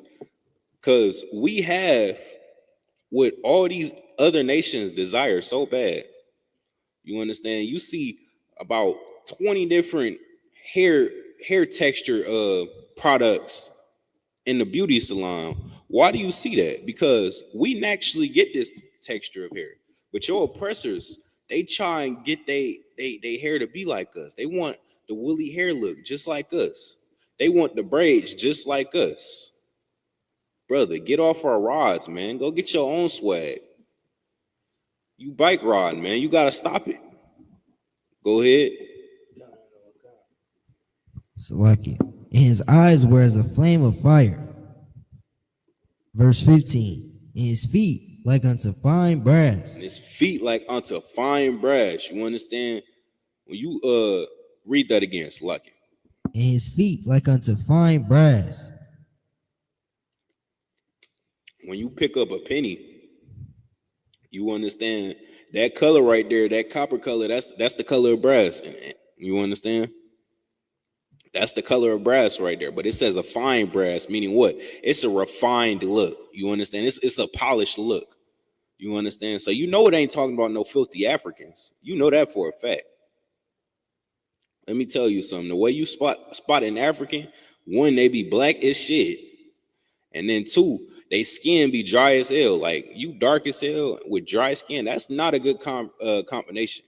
because we have what all these other nations desire so bad. You understand? You see about 20 different hair texture products in the beauty salon. Why do you see that? Because we naturally get this texture of hair, but your oppressors, they try and get they hair to be like us. They want the woolly hair look just like us. They want the braids just like us. Brother, get off our rods, man. Go get your own swag. You bike rod, man. You gotta stop it. Go ahead. Salaki. And his eyes were as a flame of fire. Verse 15. And his feet like unto fine brass. And his feet like unto fine brass. You understand? When you read that again, Salaki. And his feet like unto fine brass. When you pick up a penny, you understand that color right there, that copper color, that's the color of brass. You understand? That's the color of brass right there. But it says a fine brass, meaning what? It's a refined look. You understand? It's a polished look. You understand? So you know it ain't talking about no filthy Africans. You know that for a fact. Let me tell you something. The way you spot an African, one, they be black as shit. And then two, they skin be dry as hell. Like you dark as hell with dry skin. That's not a good combination.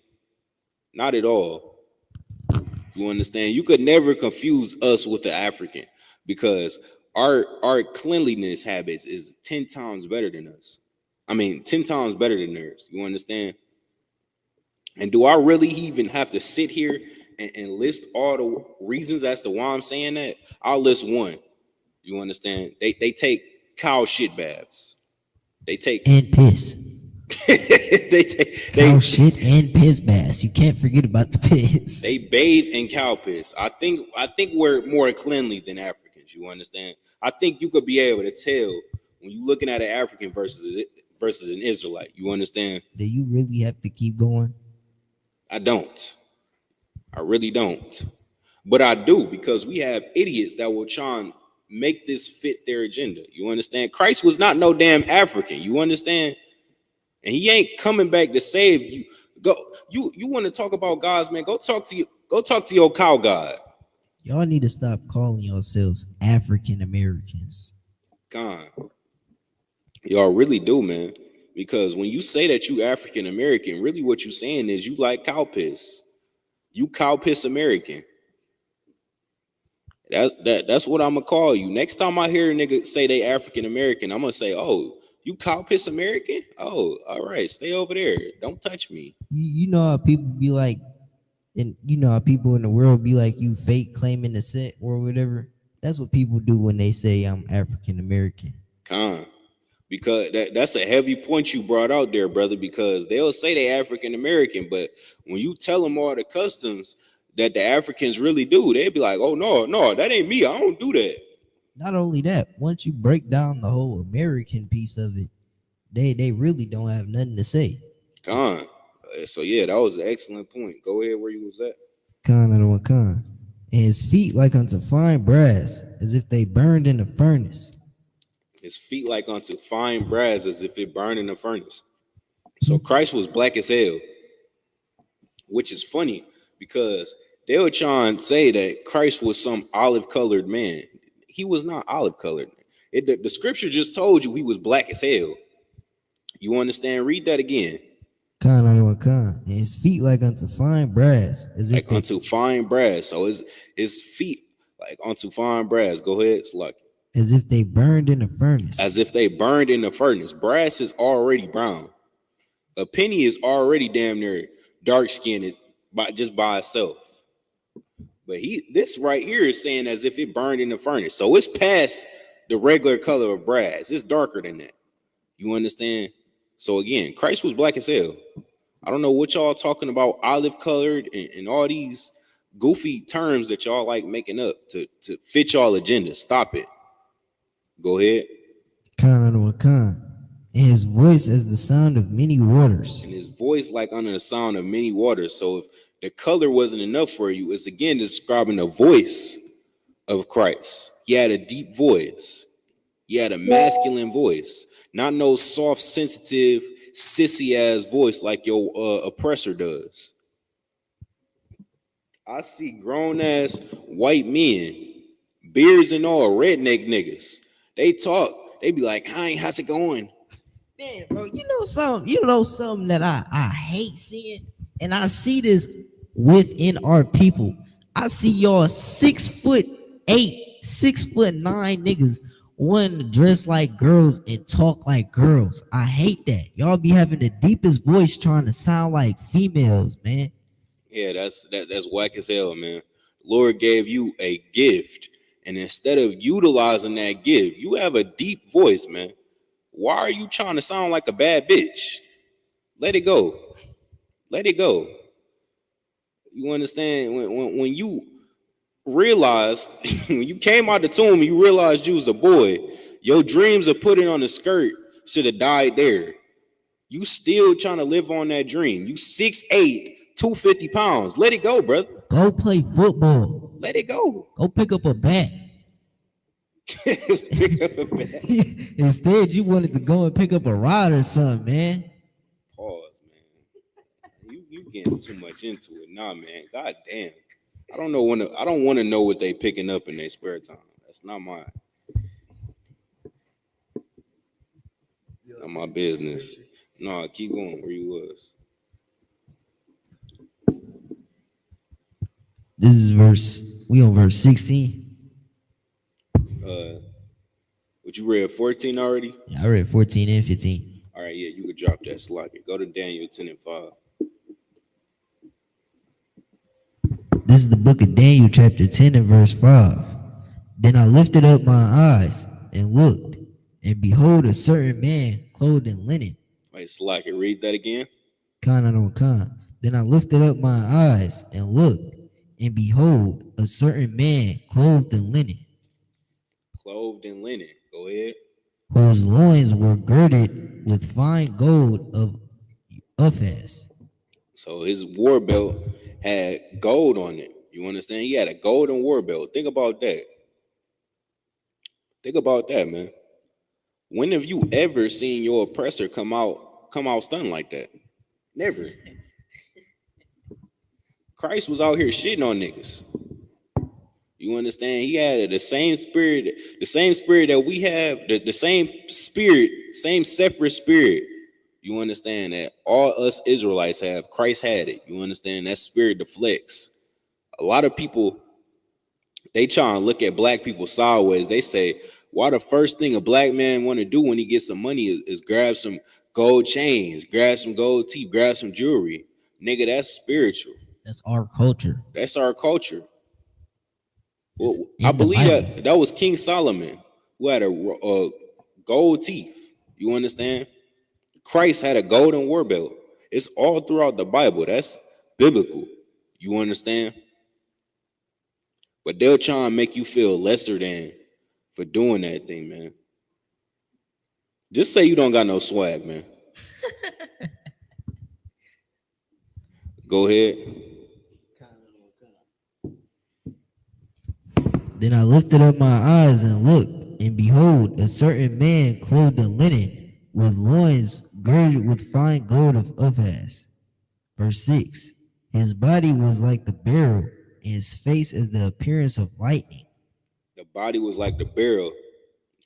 Not at all. You understand? You could never confuse us with the African because our cleanliness habits is 10 times better than us. I mean, 10 times better than theirs. You understand? And do I really even have to sit here and list all the reasons as to why I'm saying that? I'll list one. You understand? They take cow shit baths. They take and piss. they take cow shit and piss baths. You can't forget about the piss. They bathe in cow piss. I think we're more cleanly than Africans. You understand? I think you could be able to tell when you're looking at an African versus an Israelite. You understand? Do you really have to keep going? I don't. I really don't. But I do, because we have idiots that will try and make this fit their agenda. You understand? Christ was not no damn African. You understand? And he ain't coming back to save you. Go. You want to talk about gods, man? Go talk to your cow god. Y'all need to stop calling yourselves African Americans. God. Y'all really do, man. Because when you say that you African American, really what you're saying is you like cow piss. You cow piss American. That's what I'm gonna call you. Next time I hear a nigga say they African American, I'm gonna say, oh, You cow piss American? Oh, all right, stay over there. Don't touch me. You know how people be like, and you know how people in the world be like, you fake claiming descent or whatever. That's what people do when they say I'm African American. Because that's a heavy point you brought out there, brother, because they'll say they African American, but when you tell them all the customs that the Africans really do, they'd be like, oh, no, that ain't me. I don't do that. Not only that, once you break down the whole American piece of it, they really don't have nothing to say. So yeah, that was an excellent point. Go ahead where you was at. And his feet like unto fine brass, as if they burned in a furnace. His feet like unto fine brass, as if it burned in a furnace. So Christ was black as hell, which is funny because they were trying to say that Christ was some olive-colored man. He was not olive-colored. The scripture just told you he was black as hell. You understand? Read that again. And his feet like unto fine brass, as like unto fine brass. So his feet like unto fine brass. Go ahead, Slucky. As if they burned in a furnace. As if they burned in a furnace. Brass is already brown. A penny is already damn near dark skinned by itself. But this right here is saying as if it burned in the furnace. So it's past the regular color of brass. It's darker than that. You understand? So again, Christ was black as hell. I don't know what y'all talking about, olive colored and all these goofy terms that y'all like making up to fit y'all agenda. Stop it. Go ahead. And his voice as the sound of many waters. And his voice like under the sound of many waters. So if the color wasn't enough for you, it's again describing the voice of Christ. He had a deep voice. He had a masculine voice. Not no soft, sensitive, sissy ass voice like your oppressor does. I see grown ass white men, beards and all, redneck niggas. They talk. They be like, "Hi, how's it going?" Man, bro, you know something that I hate seeing, and I see this within our people. I see y'all 6'8", 6'9" niggas wanting to dress like girls and talk like girls. I hate that. Y'all be having the deepest voice trying to sound like females, man. Yeah, that's whack as hell, man. Lord gave you a gift, and instead of utilizing that gift, you have a deep voice, man. Why are you trying to sound like a bad bitch? Let it go. Let it go. You understand? When you realized, when you came out the tomb, you realized you was a boy. Your dreams of putting on a skirt should have died there. You still trying to live on that dream. You 6'8", 250 pounds. Let it go, brother. Go play football. Let it go. Go pick up a bat. Instead, you wanted to go and pick up a rod or something, man. Pause, man. You getting too much into it. Nah, man. God damn. I don't want to know what they picking up in their spare time. That's not my business. No, keep going where you was. This is we on verse 16. What you read 14 already? Yeah, I read 14 and 15. All right, yeah, you could drop that slide. Go to Daniel 10 and 5. This is the book of Daniel, chapter 10 and verse 5. Then I lifted up my eyes and looked, and behold, a certain man clothed in linen. Wait, Slack it. Read that again. Then I lifted up my eyes and looked, and behold, a certain man clothed in linen. Clothed in linen. Go ahead. Whose loins were girded with fine gold of Uphaz. So his war belt had gold on it. You understand? He had a golden war belt. Think about that. Think about that, man. When have you ever seen your oppressor come out stunned like that? Never. Christ was out here shitting on niggas. You understand? He had the same spirit that we have, the same spirit, same separate spirit. You understand that all us Israelites have, Christ had it. You understand that spirit deflects. A lot of people, they try and look at black people sideways. They say, Why the first thing a black man want to do when he gets some money is grab some gold chains, grab some gold teeth, grab some jewelry? Nigga, that's spiritual. That's our culture. That's our culture. Well, in I the believe Bible. that was King Solomon who had a gold teeth. You understand? Christ had a golden war belt. It's all throughout the Bible. That's biblical. You understand? But they'll try and make you feel lesser than for doing that thing, man. Just say you don't got no swag, man. Go ahead. Then I lifted up my eyes and looked, and behold, a certain man clothed in linen, with loins girded with fine gold of Uphaz. Verse 6. His body was like the beryl, and his face as the appearance of lightning. The body was like the beryl.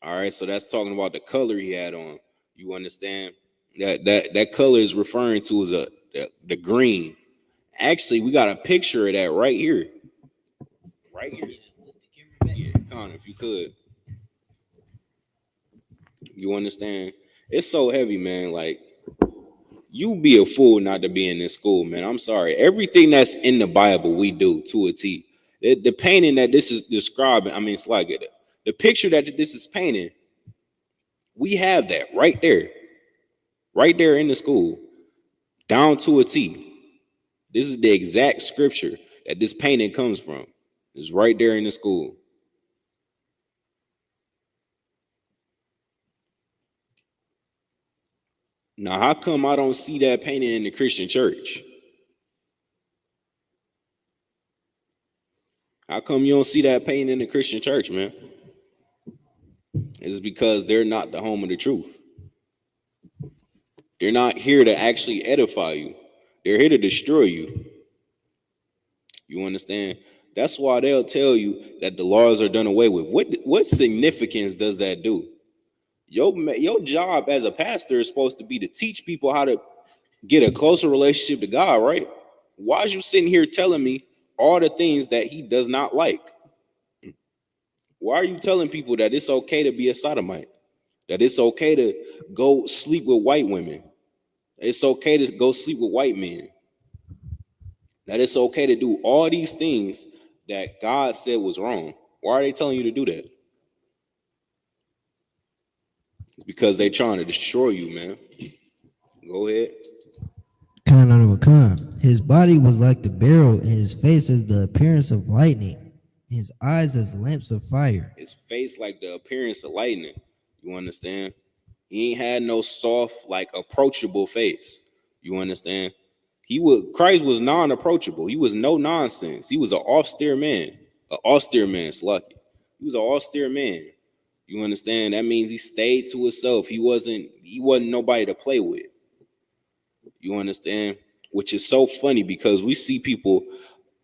All right, so that's talking about the color he had on. You understand? That color is referring to as the green. Actually, we got a picture of that right here. Right here. Yeah, Connor, if you could. You understand? It's so heavy, man. Like, you be a fool not to be in this school, man. I'm sorry. Everything that's in the Bible, we do to a T. The painting that this is describing, I mean, it's like it. The picture that this is painting, we have that right there in the school, down to a T. This is the exact scripture that this painting comes from. It's right there in the school. Now, how come I don't see that painting in the Christian church? How come you don't see that painting in the Christian church, man? It's because they're not the home of the truth. They're not here to actually edify you. They're here to destroy you. You understand? That's why they'll tell you that the laws are done away with. What significance does that do? Your job as a pastor is supposed to be to teach people how to get a closer relationship to God, right? Why is you sitting here telling me all the things that he does not like? Why are you telling people that it's okay to be a sodomite? That it's okay to go sleep with white women? It's okay to go sleep with white men? That it's okay to do all these things that God said was wrong? Why are they telling you to do that? It's because they're trying to destroy you, man. Go ahead. His body was like the beryl, and his face as the appearance of lightning, his eyes as lamps of fire. His face like the appearance of lightning. You understand? He ain't had no soft, like approachable face. You understand? Christ was non-approachable. He was no nonsense. He was an austere man. Slucky. He was an austere man. You understand? That means he stayed to himself. He wasn't nobody to play with. You understand? Which is so funny because we see people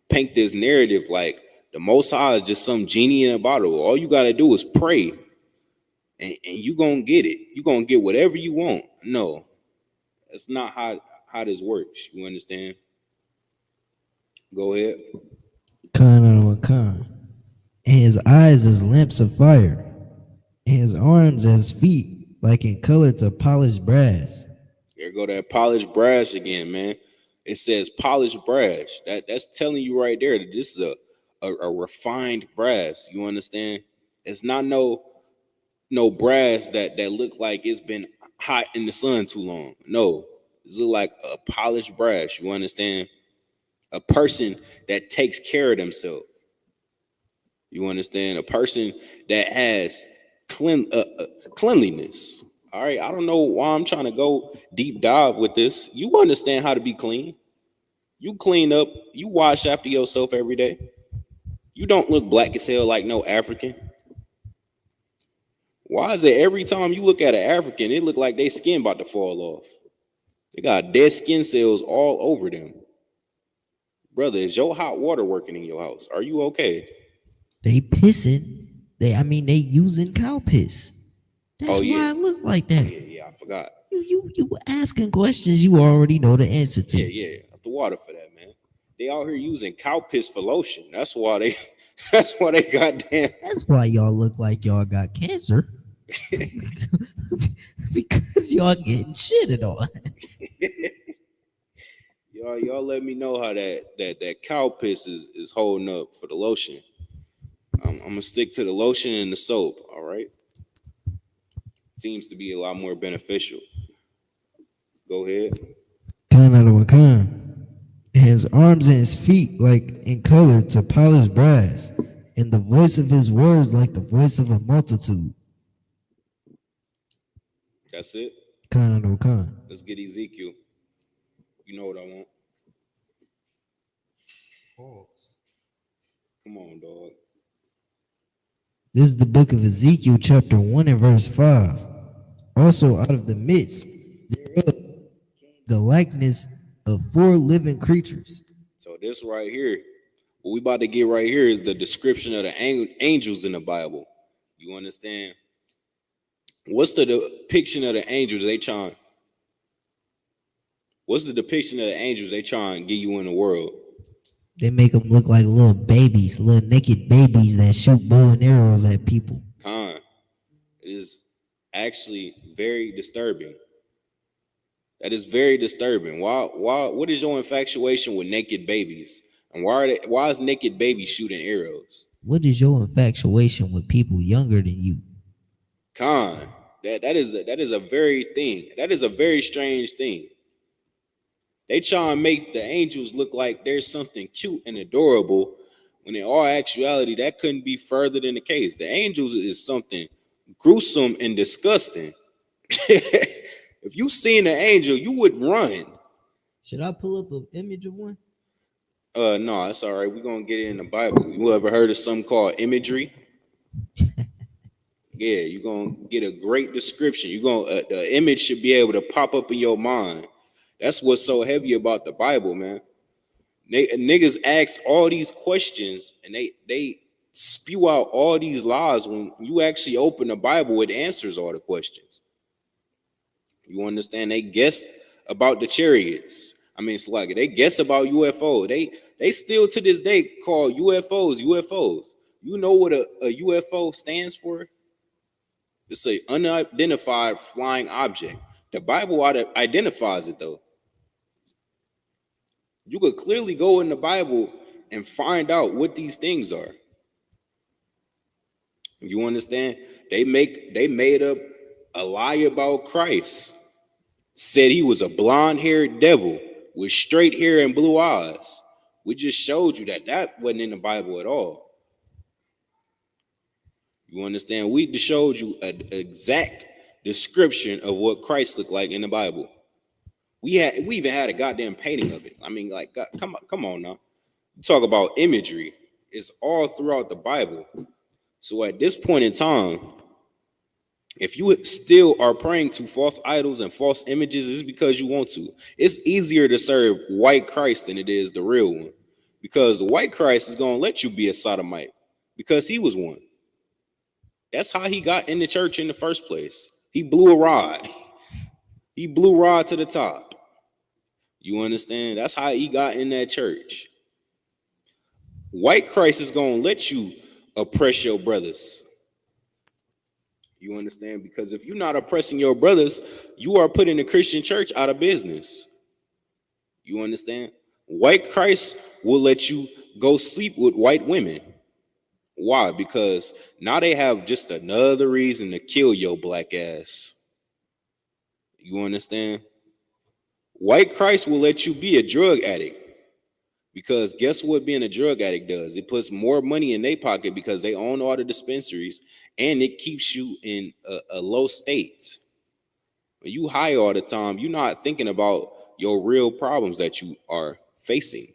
paint this narrative like the Most High is just some genie in a bottle. All you got to do is pray and you going to get it. You're going to get whatever you want. No, that's not how this works. You understand? Go ahead. And his eyes as lamps of fire, and his arms as feet, like in color to polished brass. There go that polished brass again, man. It says polished brass. That's telling you right there that this is a refined brass. You understand? It's not no brass that look like it's been hot in the sun too long. No, this look like a polished brass. You understand? A person that takes care of themselves. You understand? A person that has cleanliness. All right, I don't know why I'm trying to go deep dive with this. You understand how to be clean. You clean up. You wash after yourself every day. You don't look black as hell like no African. Why is it every time you look at an African, it look like their skin about to fall off? They got dead skin cells all over them. Brother, is your hot water working in your house? Are you okay? They pissing. They using cow piss. That's why it look like that. Yeah, I forgot. You asking questions you already know the answer to. Yeah, the water for that, man. They out here using cow piss for lotion. That's why they goddamn. That's why y'all look like y'all got cancer. Because y'all getting shitted on. Y'all let me know how that cow piss is holding up for the lotion. I'm gonna stick to the lotion and the soap, all right? Seems to be a lot more beneficial. Go ahead. Khan out of Wakan. His arms and his feet like in color to polished brass, and the voice of his words like the voice of a multitude. That's it. Khan out of Wakan. Let's get Ezekiel. You know what I want. Pause. Come on, dog. This is the book of Ezekiel, chapter 1 and verse 5. Also out of the midst thereof the likeness of 4 living creatures. So this right here, what we about to get right here is the description of the angels in the Bible. You understand? What's the depiction of the angels they trying? What's the depiction of the angels they trying to get you in the world? They make them look like little babies, little naked babies that shoot bow and arrows at people. It is actually very disturbing. That is very disturbing. Why? What is your infatuation with naked babies? And why is naked babies shooting arrows? What is your infatuation with people younger than you? That is a very strange thing. They try and make the angels look like there's something cute and adorable, when in all actuality that couldn't be further than the case. The angels is something gruesome and disgusting. If you seen an angel, you would run. Should I pull up an image of one? No, that's all right. We're gonna get it in the Bible. You ever heard of something called imagery? Yeah, you're gonna get a great description. The image should be able to pop up in your mind. That's what's so heavy about the Bible, man. Niggas ask all these questions and they spew out all these lies when you actually open the Bible, it answers all the questions. You understand? They guessed about the chariots. I mean, it's like they guess about UFO. They still to this day call UFOs. You know what a UFO stands for? It's an unidentified flying object. The Bible identifies it though. You could clearly go in the Bible and find out what these things are. You understand? They made up a lie about Christ. Said he was a blonde-haired devil with straight hair and blue eyes. We just showed you that wasn't in the Bible at all. You understand? We just showed you an exact description of what Christ looked like in the Bible. We even had a goddamn painting of it. I mean, like, God, come on now. You talk about imagery. It's all throughout the Bible. So at this point in time, if you still are praying to false idols and false images, it's because you want to. It's easier to serve white Christ than it is the real one, because the white Christ is going to let you be a sodomite because he was one. That's how he got in the church in the first place. He blew a rod. He blew rod to the top. You understand? That's how he got in that church. White Christ is going to let you oppress your brothers. You understand? Because if you're not oppressing your brothers, you are putting the Christian church out of business. You understand? White Christ will let you go sleep with white women. Why? Because now they have just another reason to kill your black ass. You understand? White Christ will let you be a drug addict. Because guess what being a drug addict does? It puts more money in their pocket because they own all the dispensaries, and it keeps you in a low state. When you high all the time, you're not thinking about your real problems that you are facing.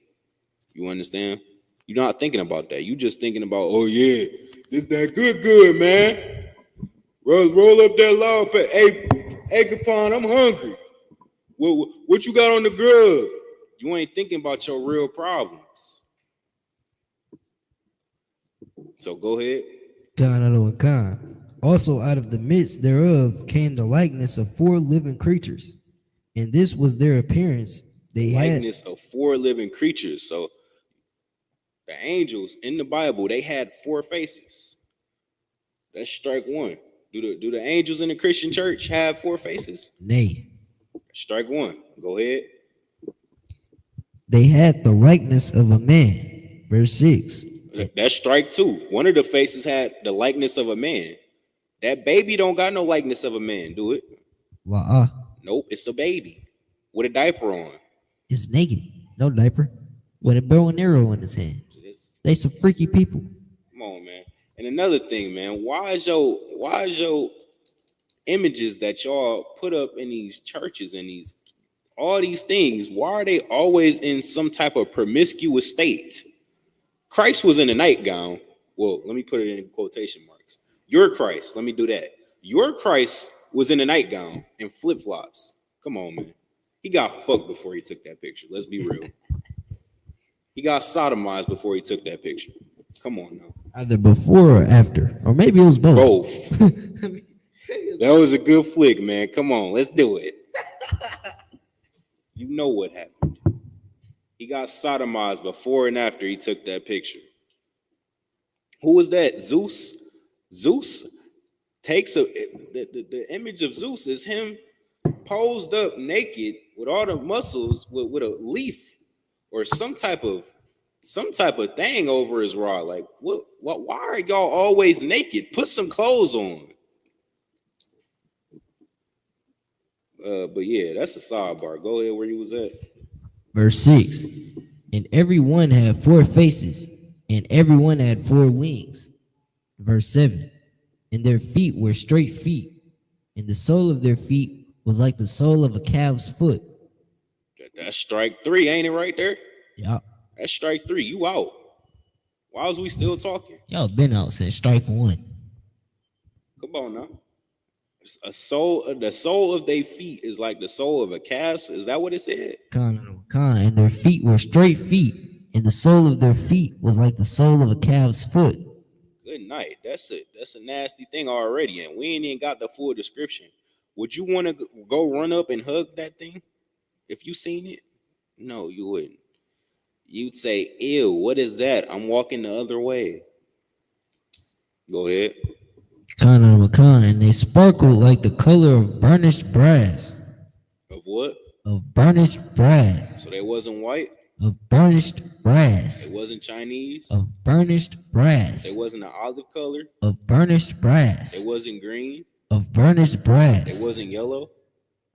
You understand? You're not thinking about that. You're just thinking about, oh yeah, this that good, man. Roll up that long pay. Hey, Capone, I'm hungry. What you got on the grill? You ain't thinking about your real problems. So go ahead. Also out of the midst thereof came the likeness of 4 living creatures, and this was their appearance. They likeness of 4 living creatures. So The angels in the Bible, they had 4 faces. That's strike one. Do the angels in the Christian church have 4 faces? Nay. Strike one. Go ahead. They had the likeness of a man. Verse 6. That's strike 2. One of the faces had the likeness of a man. That baby don't got no likeness of a man, do it? Nope, it's a baby with a diaper on. It's naked. No diaper. With a bow and arrow in his hand. They some freaky people. Come on, man. And another thing, man, why is your images that y'all put up in these churches and all these things, why are they always in some type of promiscuous state? Christ was in a nightgown. Well, let me put it in quotation marks. Your Christ, let me do that. Your Christ was in a nightgown and flip-flops. Come on, man. He got fucked before he took that picture. Let's be real. He got sodomized before he took that picture. Come on now. Either before or after. Or maybe it was both. Both. That was a good flick, man. Come on, let's do it. You know what happened. He got sodomized before and after he took that picture. Who was that? Zeus? Zeus takes the image of Zeus is him posed up naked with all the muscles with a leaf or some type of thing over his rod. Like, what why are y'all always naked? Put some clothes on. But yeah, that's a sidebar. Go ahead where you was at. Verse 6. And every one had 4 faces, and every one had 4 wings. Verse 7. And their feet were straight feet, and the sole of their feet was like the sole of a calf's foot. That's strike 3, ain't it right there? Yeah. That's strike 3. You out. Why was we still talking? Y'all been out since strike 1. Come on now. The sole of their feet is like the sole of a calf. Is that what it said? And their feet were straight feet, and the sole of their feet was like the sole of a calf's foot. Good night. That's a nasty thing already, and we ain't even got the full description. Would you want to go run up and hug that thing if you seen it? No, you wouldn't. You'd say, ew, what is that? I'm walking the other way. Go ahead. And they sparkled like the color of burnished brass. Of what? Of burnished brass. So they wasn't white? Of burnished brass. It wasn't Chinese? Of burnished brass. It wasn't an olive color? Of burnished brass. It wasn't green? Of burnished brass. It wasn't yellow?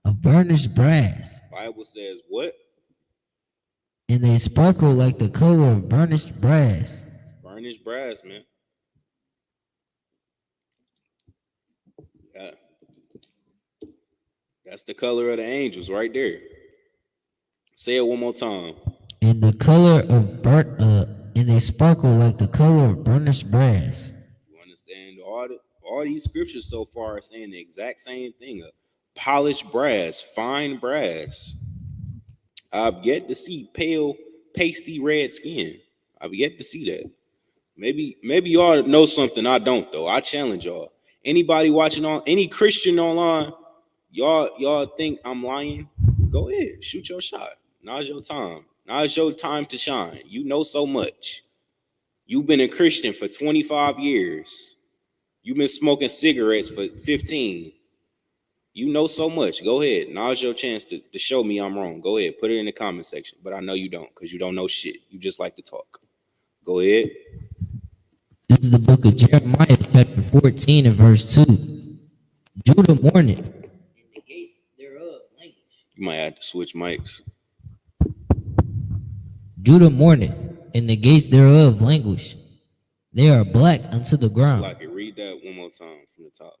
Of burnished brass. Bible says what? And they sparkle like the color of burnished brass. Burnished brass, man. Yeah. That's the color of the angels right there. Say it one more time. And the color of and they sparkle like the color of burnished brass. You understand? All these scriptures so far are saying the exact same thing. Polished brass, fine brass. I've yet to see pale, pasty red skin. I've yet to see that. Maybe y'all know something I don't, though. I challenge y'all. Anybody watching on any Christian online, y'all think I'm lying? Go ahead, shoot your shot. Now's your time. Now's your time to shine. You know so much. You've been a Christian for 25 years. You've been smoking cigarettes for 15. You know so much. Go ahead. Now's your chance to show me I'm wrong. Go ahead. Put it in the comment section. But I know you don't, because you don't know shit. You just like to talk. Go ahead. This is the book of Jeremiah, chapter 14 and verse 2. Judah mourneth. You might have to switch mics. Judah mourneth, and the gates thereof languish. They are black unto the ground. I can read that one more time from the top.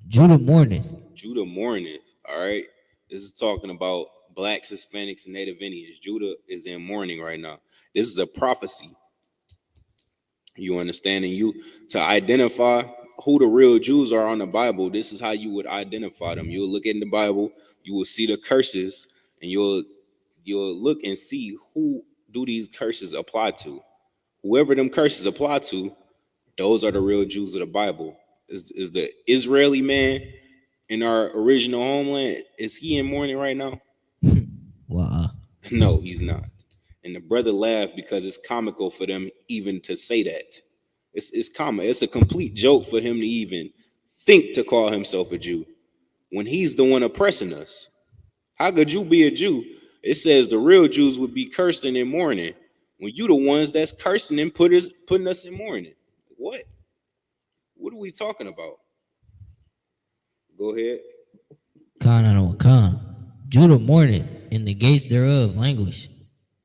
Judah mourneth. Judah mourneth. All right. This is talking about blacks, Hispanics, and Native Indians. Judah is in mourning right now. This is a prophecy. You understand? And you to identify who the real Jews are on the Bible, this is how you would identify them. You'll look in the Bible, you will see the curses, and you'll look and see who do these curses apply to. Whoever them curses apply to, those are the real Jews of the Bible. Is the Israeli man in our original homeland, is he in mourning right now? Wow. No, he's not. And the brother laughed because it's comical for them even to say that. It's common. It's a complete joke for him to even think to call himself a Jew when he's the one oppressing us. How could you be a Jew? It says the real Jews would be cursing in mourning when you the ones that's cursing and putting us in mourning. What? What are we talking about? Go ahead. Khan. Judah mourneth, and the gates thereof languish.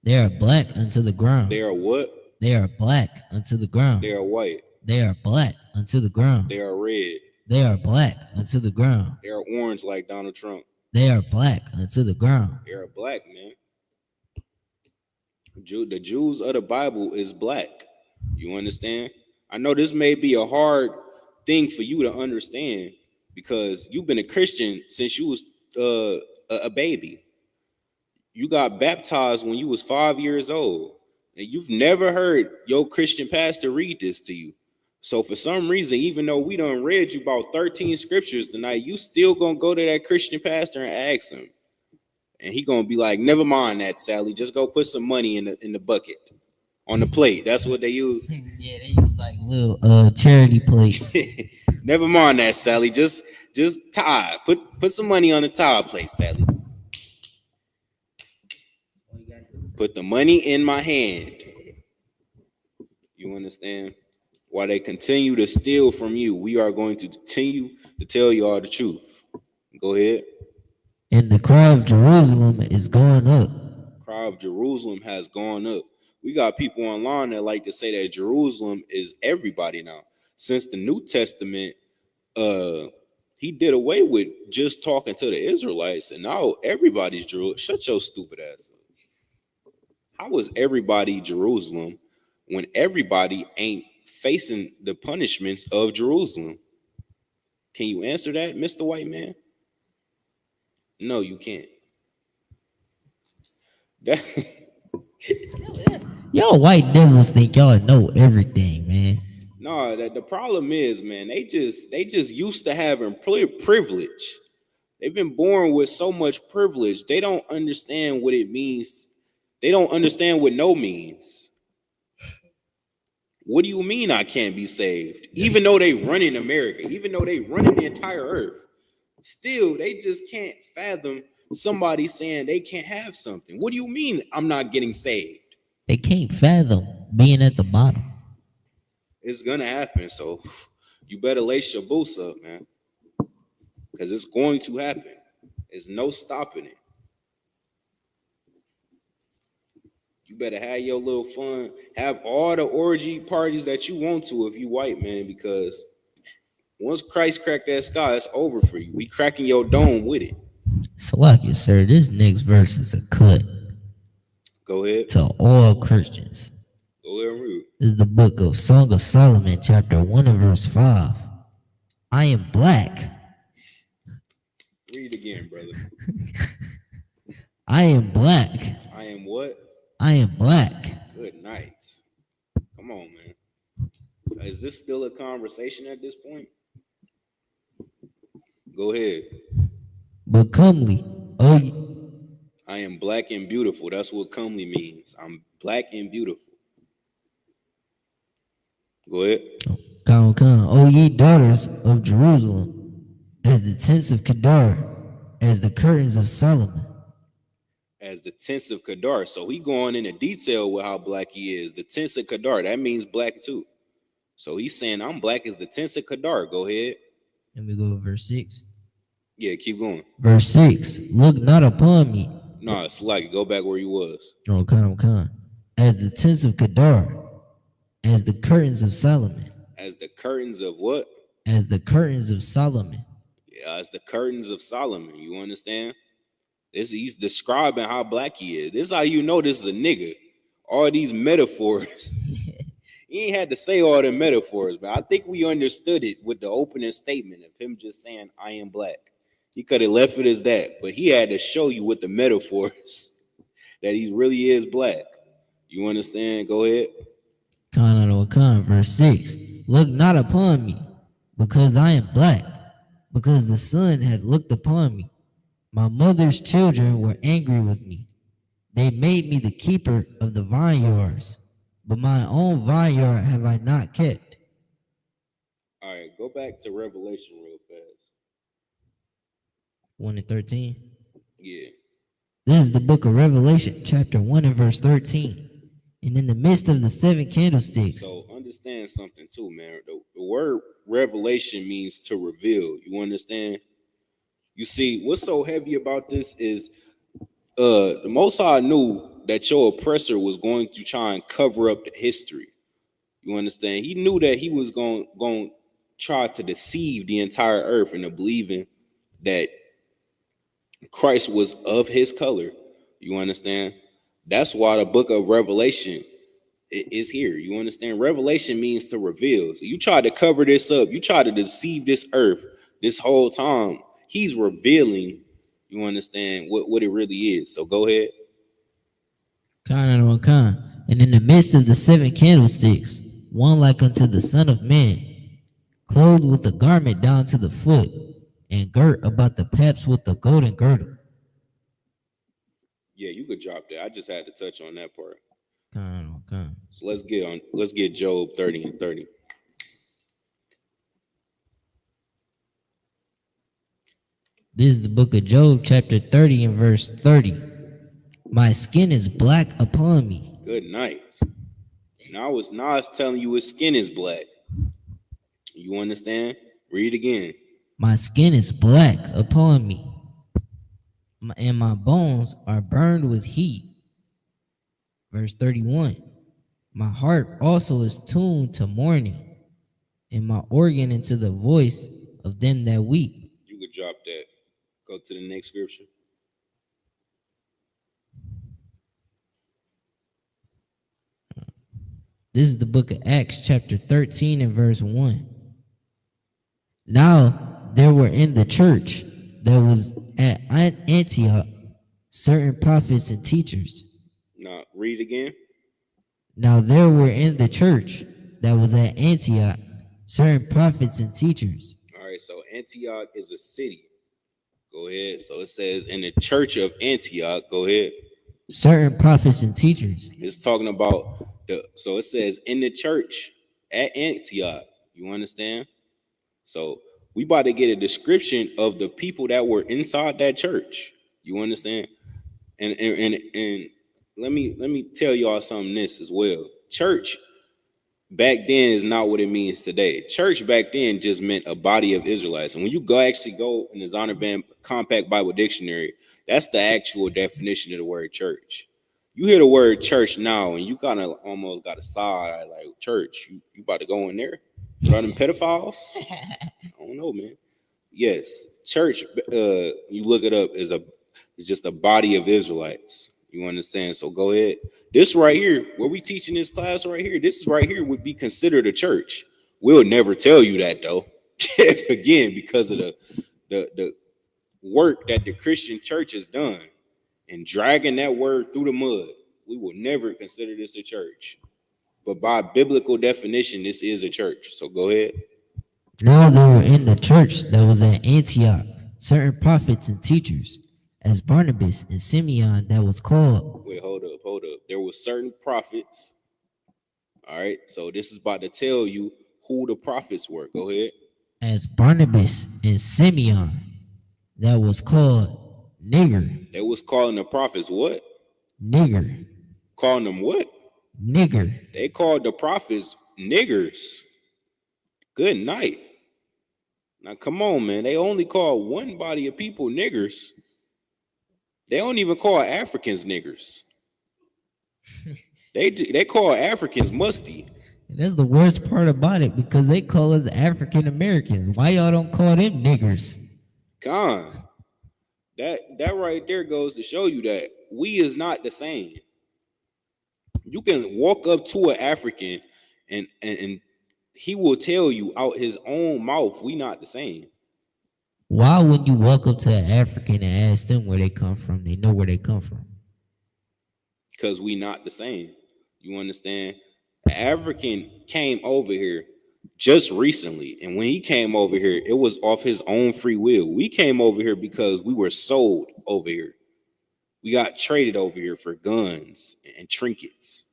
They are black unto the ground. They are what? They are black unto the ground. They are white. They are black unto the ground. They are red. They are black unto the ground. They are orange like Donald Trump. They are black unto the ground. They are black, man. The Jews of the Bible is black. You understand? I know this may be a hard thing for you to understand because you've been a Christian since you was a baby. You got baptized when you was 5 years old. And you've never heard your Christian pastor read this to you. So for some reason, even though we done read you about 13 scriptures tonight, you still gonna go to that Christian pastor and ask him. And he gonna be like, never mind that, Sally. Just go put some money in the bucket on the plate. That's what they use. Yeah, they use like little charity plates. Never mind that, Sally. Just tie. Put some money on the tile plate, Sally. Put the money in my hand. You understand? While they continue to steal from you, we are going to continue to tell you all the truth. Go ahead. And the cry of Jerusalem is going up. Cry of Jerusalem has gone up. We got people online that like to say that Jerusalem is everybody now. Since the New Testament, he did away with just talking to the Israelites, and now everybody's Jerusalem. Shut your stupid ass up. How is everybody Jerusalem when everybody ain't facing the punishments of Jerusalem? Can you answer that, Mr. White Man? No, you can't. Y'all white devils think y'all know everything, man. No, the problem is, man, they just used to having privilege. They've been born with so much privilege. They don't understand what it means. They don't understand what no means. What do you mean I can't be saved? Even though they run in America, even though they run in the entire earth, still they just can't fathom somebody saying they can't have something. What do you mean I'm not getting saved? They can't fathom being at the bottom. It's gonna happen, so you better lace your boots up, man, because it's going to happen. There's no stopping it. You better have your little fun, have all the orgy parties that you want to if you white, man, because once Christ cracked that sky, it's over for you. We cracking your dome with it. Salakia, sir, this next verse is a cut. Go ahead. To all Christians. Go ahead and read. This is the book of Song of Solomon, chapter 1 and verse 5. I am black. Read again, brother. I am black. I am what? I am black. Good night. Come on, man. Is this still a conversation at this point? Go ahead. But comely. I am black and beautiful. That's what comely means. I'm black and beautiful. Go ahead. Come. O ye daughters of Jerusalem, as the tents of Kedar, as the curtains of Solomon. As the tents of Kedar. So he going into detail with how black he is. The tents of Kedar, that means black too. So he's saying I'm black as the tents of Kedar. Go ahead. Let me go to verse 6. Yeah, keep going. Verse 6. Look not upon me. No, it's like go back where you was. Oh, come. As the tents of Kedar, as the curtains of Solomon. As the curtains of what? As the curtains of Solomon. Yeah, as the curtains of Solomon. You understand? He's describing how black he is. This is how you know this is a nigga. All these metaphors. He ain't had to say all the metaphors, but I think we understood it with the opening statement of him just saying, I am black. He could have left it as that, but he had to show you with the metaphors that he really is black. You understand? Go ahead. Verse 6. Look not upon me, because I am black, because the sun hath looked upon me. My mother's children were angry with me. They made me the keeper of the vineyards, but my own vineyard have I not kept. All right, go back to Revelation real fast. 1 and 13. Yeah. This is the book of Revelation, chapter 1 and verse 13. And in the midst of the 7 candlesticks. So understand something too, man. The word revelation means to reveal. You understand? You see, what's so heavy about this is the Most High knew that your oppressor was going to try and cover up the history. You understand? He knew that he was going to try to deceive the entire earth into believing that Christ was of his color. You understand? That's why the book of Revelation is here. You understand? Revelation means to reveal. So you try to cover this up. You try to deceive this earth this whole time. He's revealing, you understand, what it really is. So go ahead. And in the midst of the 7 candlesticks, one like unto the Son of Man, clothed with a garment down to the foot, and girt about the paps with the golden girdle. Yeah, you could drop that. I just had to touch on that part. Okay. So let's get Job 30 and 30. This is the book of Job, chapter 30 and verse 30. My skin is black upon me. Good night. Now it's telling you his skin is black. You understand? Read again. My skin is black upon me, and my bones are burned with heat. Verse 31. My heart also is tuned to mourning, and my organ into the voice of them that weep. You could drop that. Go to the next scripture. This is the book of Acts, chapter 13 and verse 1. Now there were in the church that was at Antioch certain prophets and teachers. Now read again. Now there were in the church that was at Antioch certain prophets and teachers. All right, so Antioch is a city. Go ahead. So it says in the church of Antioch. Go ahead. Certain prophets and teachers. It's talking about so it says in the church at Antioch. You understand? So we about to get a description of the people that were inside that church. You understand? And let me tell y'all something this as well. Church back then is not what it means today. Church back then just meant a body of Israelites. And when you go in the Zondervan Compact Bible Dictionary, that's the actual definition of the word church. You hear the word church now, and you kind of almost got a side like church. You about to go in there? Running pedophiles? I don't know, man. Yes, church. You look it up is just a body of Israelites. You understand? So go ahead. This right here, where we teaching this class right here, this right here would be considered a church. We'll never tell you that though. Again, because of the work that the Christian church has done and dragging that word through the mud. We will never consider this a church. But by biblical definition, this is a church. So go ahead. Now there were in the church that was at Antioch certain prophets and teachers, as Barnabas and Simeon that was called. Wait, hold up. There were certain prophets. All right, so this is about to tell you who the prophets were. Go ahead. As Barnabas and Simeon that was called nigger. They was calling the prophets what? Nigger. Calling them what? Nigger. They called the prophets niggers. Good night. Now come on, man. They only call one body of people niggers. They don't even call Africans niggers. They call Africans musty. That's the worst part about it, because they call us African Americans. Why y'all don't call them niggers? Con. That right there goes to show you that we is not the same. You can walk up to an African and he will tell you out his own mouth, we not the same. Why when you walk up to an African and ask them where they come from, they know where they come from? Because we not the same. You understand? An African came over here just recently, and when he came over here, it was off his own free will. We came over here because we were sold over here. We got traded over here for guns and trinkets.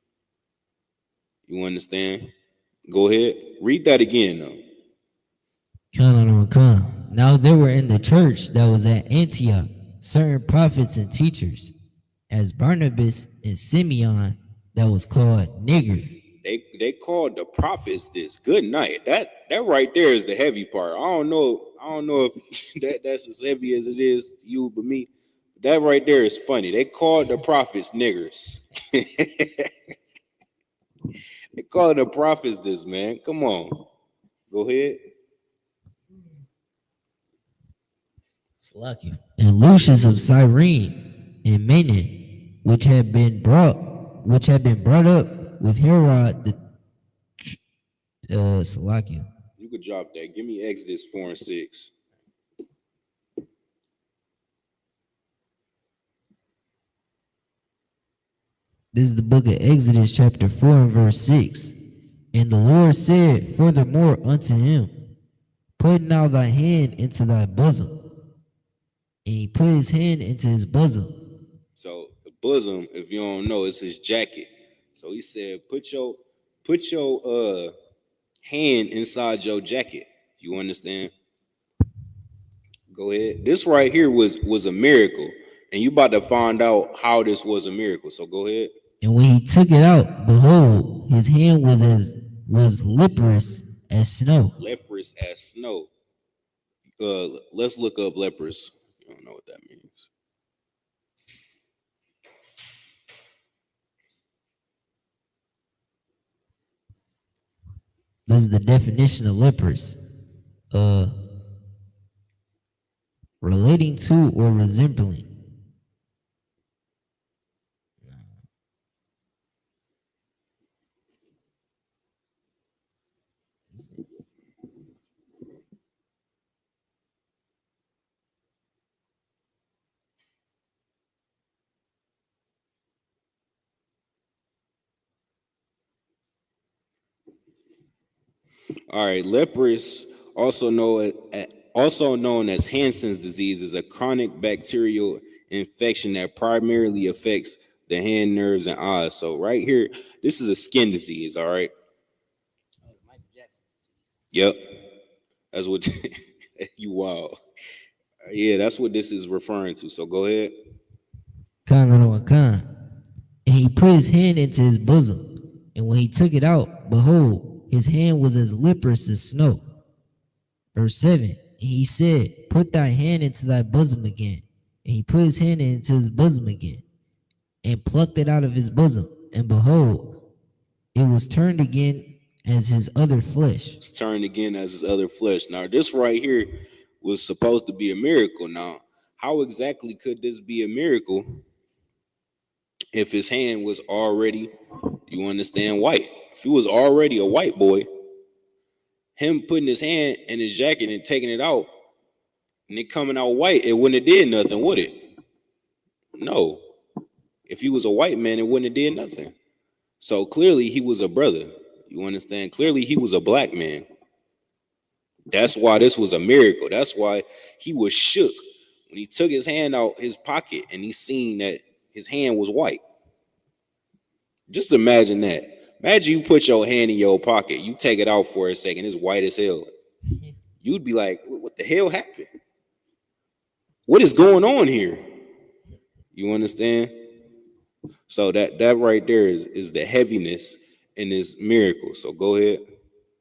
You understand? Go ahead. Read that again, though. Now there were in the church that was at Antioch certain prophets and teachers, as Barnabas and Simeon, that was called Niger. They called the prophets this. Good night. That right there is the heavy part. I don't know if that's as heavy as it is to you, but me. That right there is funny. They called the prophets niggers. They call the prophets this, man. Come on. Go ahead. And Lucius of Cyrene and Manaen, which had been brought up with Herod the Salakia. You could drop that. Give me Exodus 4 and 6. This is the book of Exodus, chapter 4 and verse 6. And the Lord said furthermore unto him, Put now thy hand into thy bosom. And he put his hand into his bosom. So the bosom, if you don't know, it's his jacket. So he said, put your hand inside your jacket. You understand? Go ahead. This right here was a miracle. And you about to find out how this was a miracle. So go ahead. And when he took it out, behold, his hand was leprous as snow. Leprous as snow. Let's look up leprous. You don't know what that means. This is the definition of leprous. Relating to or resembling. All right, leprous, also known as Hansen's disease, is a chronic bacterial infection that primarily affects the hand, nerves, and eyes. So right here, this is a skin disease. All right. Yep, that's what you wild. Yeah, that's what this is referring to. So go ahead. And he put his hand into his bosom, and when he took it out, behold, his hand was as leprous as snow. Verse 7, and he said, Put thy hand into thy bosom again. And he put his hand into his bosom again, and plucked it out of his bosom. And behold, it was turned again as his other flesh. It's turned again as his other flesh. Now, this right here was supposed to be a miracle. Now, how exactly could this be a miracle if his hand was already, you understand, white? If he was already a white boy, him putting his hand in his jacket and taking it out, and it coming out white, it wouldn't have did nothing, would it? No. If he was a white man, it wouldn't have did nothing. So clearly he was a brother. You understand? Clearly he was a black man. That's why this was a miracle. That's why he was shook when he took his hand out his pocket and he seen that his hand was white. Just imagine that. Imagine you put your hand in your pocket, you take it out for a second, it's white as hell. You'd be like, what the hell happened? What is going on here? You understand? So that right there is the heaviness in this miracle. So go ahead.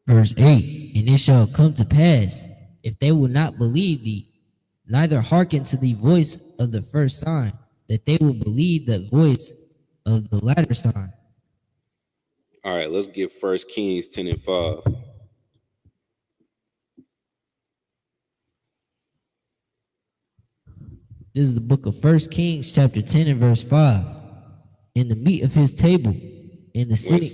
Verse 8, and it shall come to pass, if they will not believe thee, neither hearken to the voice of the first sign, that they will believe the voice of the latter sign. All right, let's get 1 Kings 10 and 5. This is the book of 1 Kings, chapter 10 and verse 5. In the meat of his table, in the city.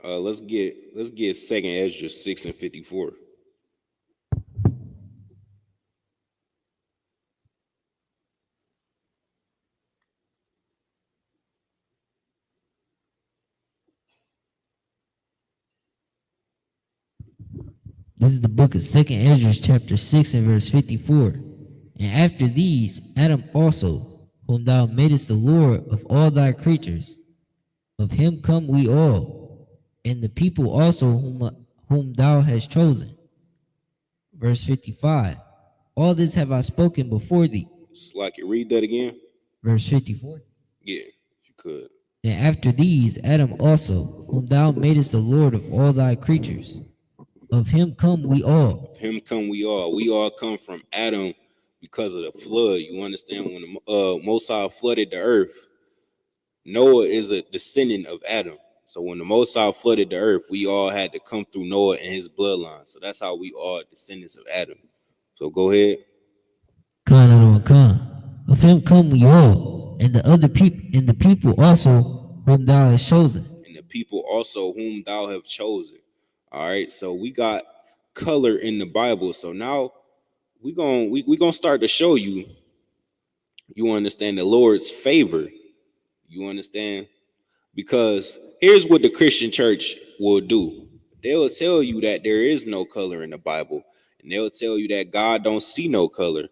Let's get Second Ezra 6:54. This is the book of Second Ezra, chapter 6 and verse 54. And after these, Adam also, whom thou madest the Lord of all thy creatures, of him come we all, and the people also whom thou hast chosen. Verse 55. All this have I spoken before thee. Slack it. Read that again. Verse 54. Yeah, if you could. And after these, Adam also, whom thou madest the Lord of all thy creatures, of him come we all. Of him come we all. We all come from Adam because of the flood. You understand? When the Most High flooded the earth, Noah is a descendant of Adam. So when the Most High flooded the earth, we all had to come through Noah and his bloodline. So that's how we are descendants of Adam. So go ahead. Of him come we all, and the other people, and the people also whom thou hast chosen. And the people also whom thou have chosen. All right, so we got color in the Bible. So now we're gonna start to show you, you understand, the Lord's favor. You understand? Because here's what the Christian church will do. They'll tell you that there is no color in the Bible, and they'll tell you that God don't see no color.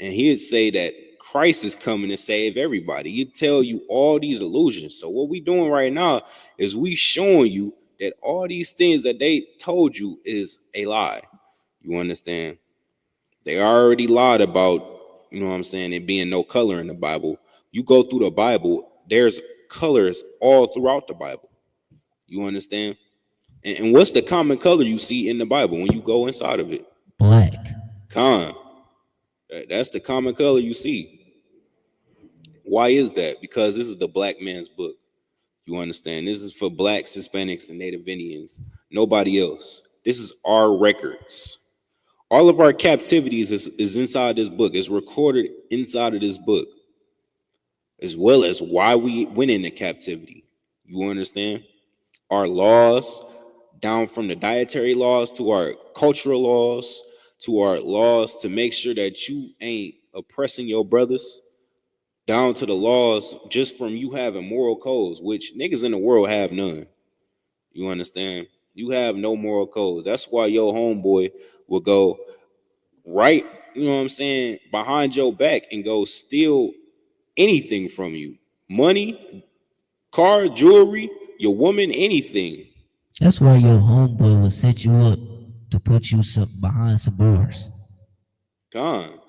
And he'd say that Christ is coming to save everybody. He'd tell you all these illusions. So what we doing right now is we showing you that all these things that they told you is a lie. You understand? They already lied about, you know what I'm saying, it being no color in the Bible. You go through the Bible, there's colors all throughout the Bible. You understand? And what's the common color you see in the Bible when you go inside of it? Black. That's the common color you see. Why is that? Because this is the black man's book. You understand? This is for blacks, Hispanics, and Native Indians. Nobody else. This is our records. All of our captivities is inside this book. It's recorded inside of this book, as well as why we went into captivity. You understand? Our laws, down from the dietary laws to our cultural laws, to our laws to make sure that you ain't oppressing your brothers, down to the laws just from you having moral codes, which niggas in the world have none. You understand? You have no moral codes. That's why your homeboy will go right, you know what I'm saying, behind your back and go steal anything from you. Money, car, jewelry, your woman, anything. That's why your homeboy will set you up to put you behind some bars. Gone.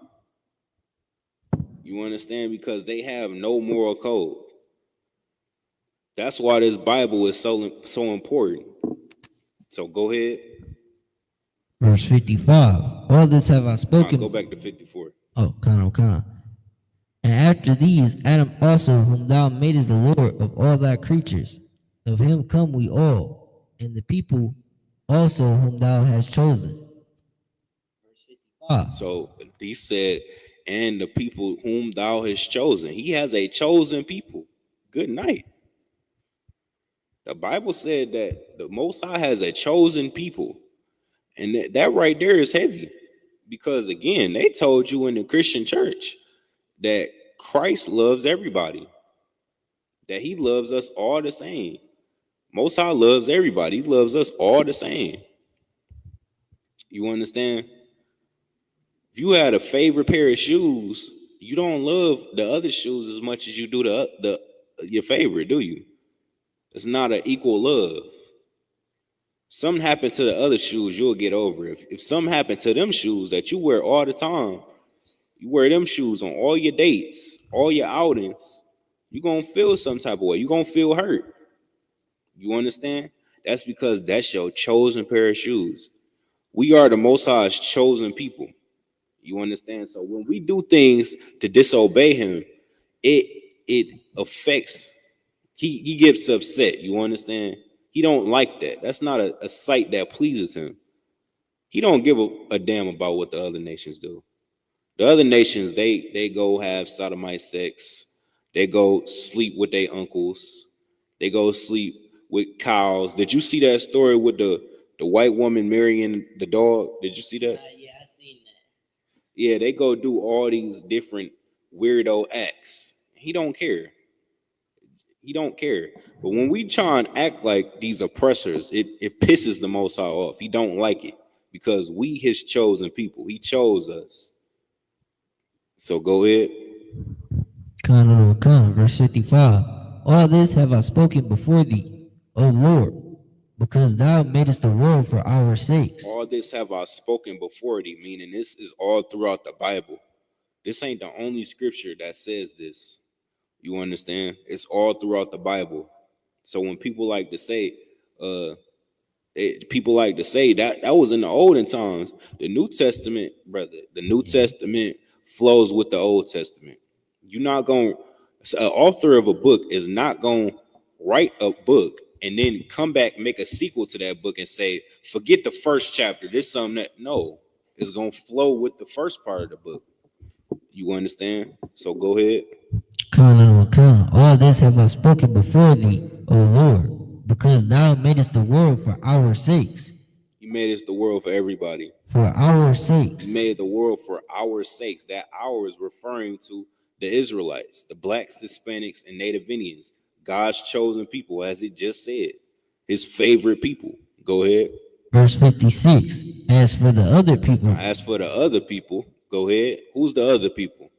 You understand? Because they have no moral code. That's why this Bible is so important. So go ahead. Verse 55. All this have I spoken. Go back to 54. Oh, kind. And after these, Adam also, whom thou madest the Lord of all thy creatures, of him come we all, and the people also whom thou hast chosen. Verse 55. So he said, and the people whom thou hast chosen. He has a chosen people. Good night. The Bible said that the Most High has a chosen people. And that right there is heavy. Because again, they told you in the Christian church that Christ loves everybody. That he loves us all the same. Most High loves everybody. He loves us all the same. You understand? If you had a favorite pair of shoes, you don't love the other shoes as much as you do your favorite, do you? It's not an equal love. Something happened to the other shoes, you'll get over it. If something happened to them shoes that you wear all the time, you wear them shoes on all your dates, all your outings, you're going to feel some type of way. You're going to feel hurt. You understand? That's because that's your chosen pair of shoes. We are the Most High's chosen people. You understand? So when we do things to disobey him, it affects, he gets upset. You understand? He don't like that. That's not a sight that pleases him. He don't give a damn about what the other nations do. The other nations, they go have sodomite sex. They go sleep with their uncles. They go sleep with cows. Did you see that story with the white woman marrying the dog? Did you see that? Yeah, I seen that. Yeah, they go do all these different weirdo acts. He don't care. He don't care. But when we try and act like these oppressors, it pisses the Most High off. He don't like it because we his chosen people. He chose us. So go ahead. Verse 55. All this have I spoken before thee, O Lord, because thou madest the world for our sakes. All this have I spoken before thee, meaning this is all throughout the Bible. This ain't the only scripture that says this. You understand? It's all throughout the Bible. So when people like to say, that was in the olden times. The New Testament, brother, the New Testament flows with the Old Testament. You're not going, an author of a book is not going to write a book and then come back and make a sequel to that book and say, forget the first chapter. This something that, no, it's going to flow with the first part of the book. You understand? So go ahead. All this have I spoken before thee, O Lord, because thou madest the world for our sakes. You made us the world for everybody. For our sakes. You made the world for our sakes. That our is referring to the Israelites, the blacks, Hispanics, and Native Indians. God's chosen people, as it just said. His favorite people. Go ahead. Verse 56. As for the other people. As for the other people, go ahead. Who's the other people?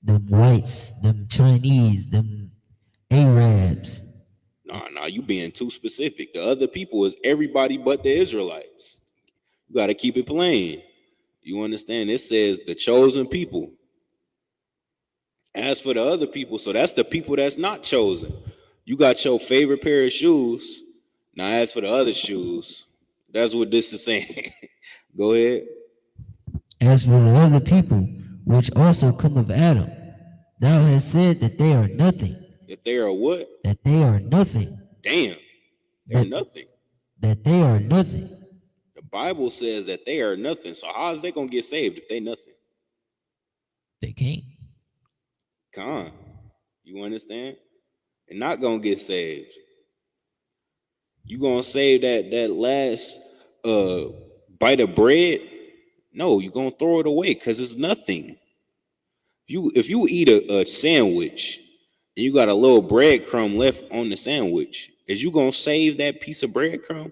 Them whites, them Chinese, them Arabs. Nah, you being too specific. The other people is everybody but the Israelites. You got to keep it plain. You understand? It says the chosen people. As for the other people, so that's the people that's not chosen. You got your favorite pair of shoes. Now, as for the other shoes, that's what this is saying. Go ahead. As for the other people, which also come of Adam, thou hast said that they are nothing. That they are what? That they are nothing. Damn. They're nothing. That they are nothing. The Bible says that they are nothing. So how is they going to get saved if they nothing? They can't. Con. You understand? They're not going to get saved. You going to save that last bite of bread? No, you're going to throw it away because it's nothing. If you eat a sandwich and you got a little breadcrumb left on the sandwich, is you going to save that piece of breadcrumb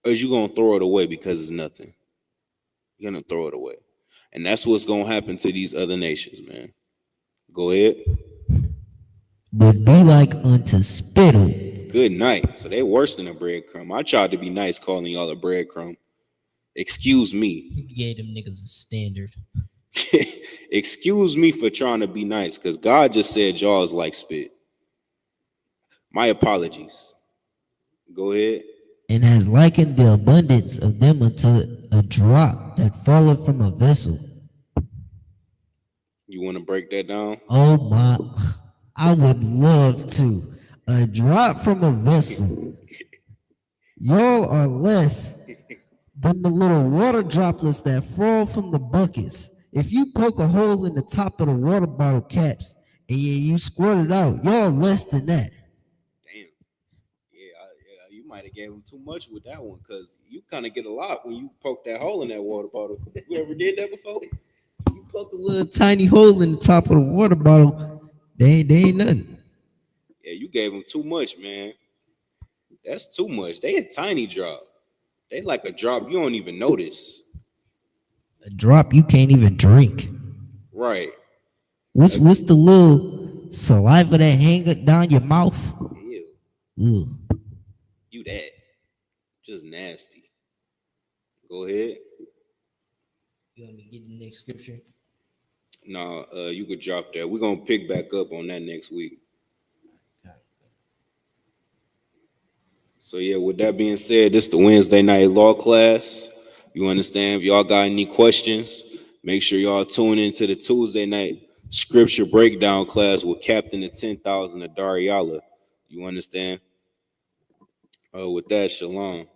or is you going to throw it away because it's nothing? You're going to throw it away. And that's what's going to happen to these other nations, man. Go ahead. But be like unto spittle. Good night. So they worse than a breadcrumb. I tried to be nice calling y'all a breadcrumb. Excuse me. You gave them niggas a standard. Excuse me for trying to be nice, because God just said y'all is like spit. My apologies. Go ahead. And has likened the abundance of them unto a drop that falleth from a vessel. You want to break that down? Oh my, I would love to. A drop from a vessel. Y'all are less than the little water droplets that fall from the buckets. If you poke a hole in the top of the water bottle caps and you squirt it out, y'all less than that. Damn. Yeah, you might have gave him too much with that one, because you kind of get a lot when you poke that hole in that water bottle. You ever did that before? You poke a little tiny hole in the top of the water bottle, they ain't nothing. Yeah, you gave them too much, man. That's too much. They a tiny drop. They like a drop you don't even notice. A drop you can't even drink. Right. What's the little saliva that hang down your mouth? Ew. Ugh. You that. Just nasty. Go ahead. You want me to get the next scripture? No, you could drop that. We're gonna pick back up on that next week. So yeah, with that being said, this is the Wednesday night law class. You understand? If y'all got any questions, make sure y'all tune into the Tuesday night scripture breakdown class with Captain of 10,000 Adariala. You understand? With that, shalom.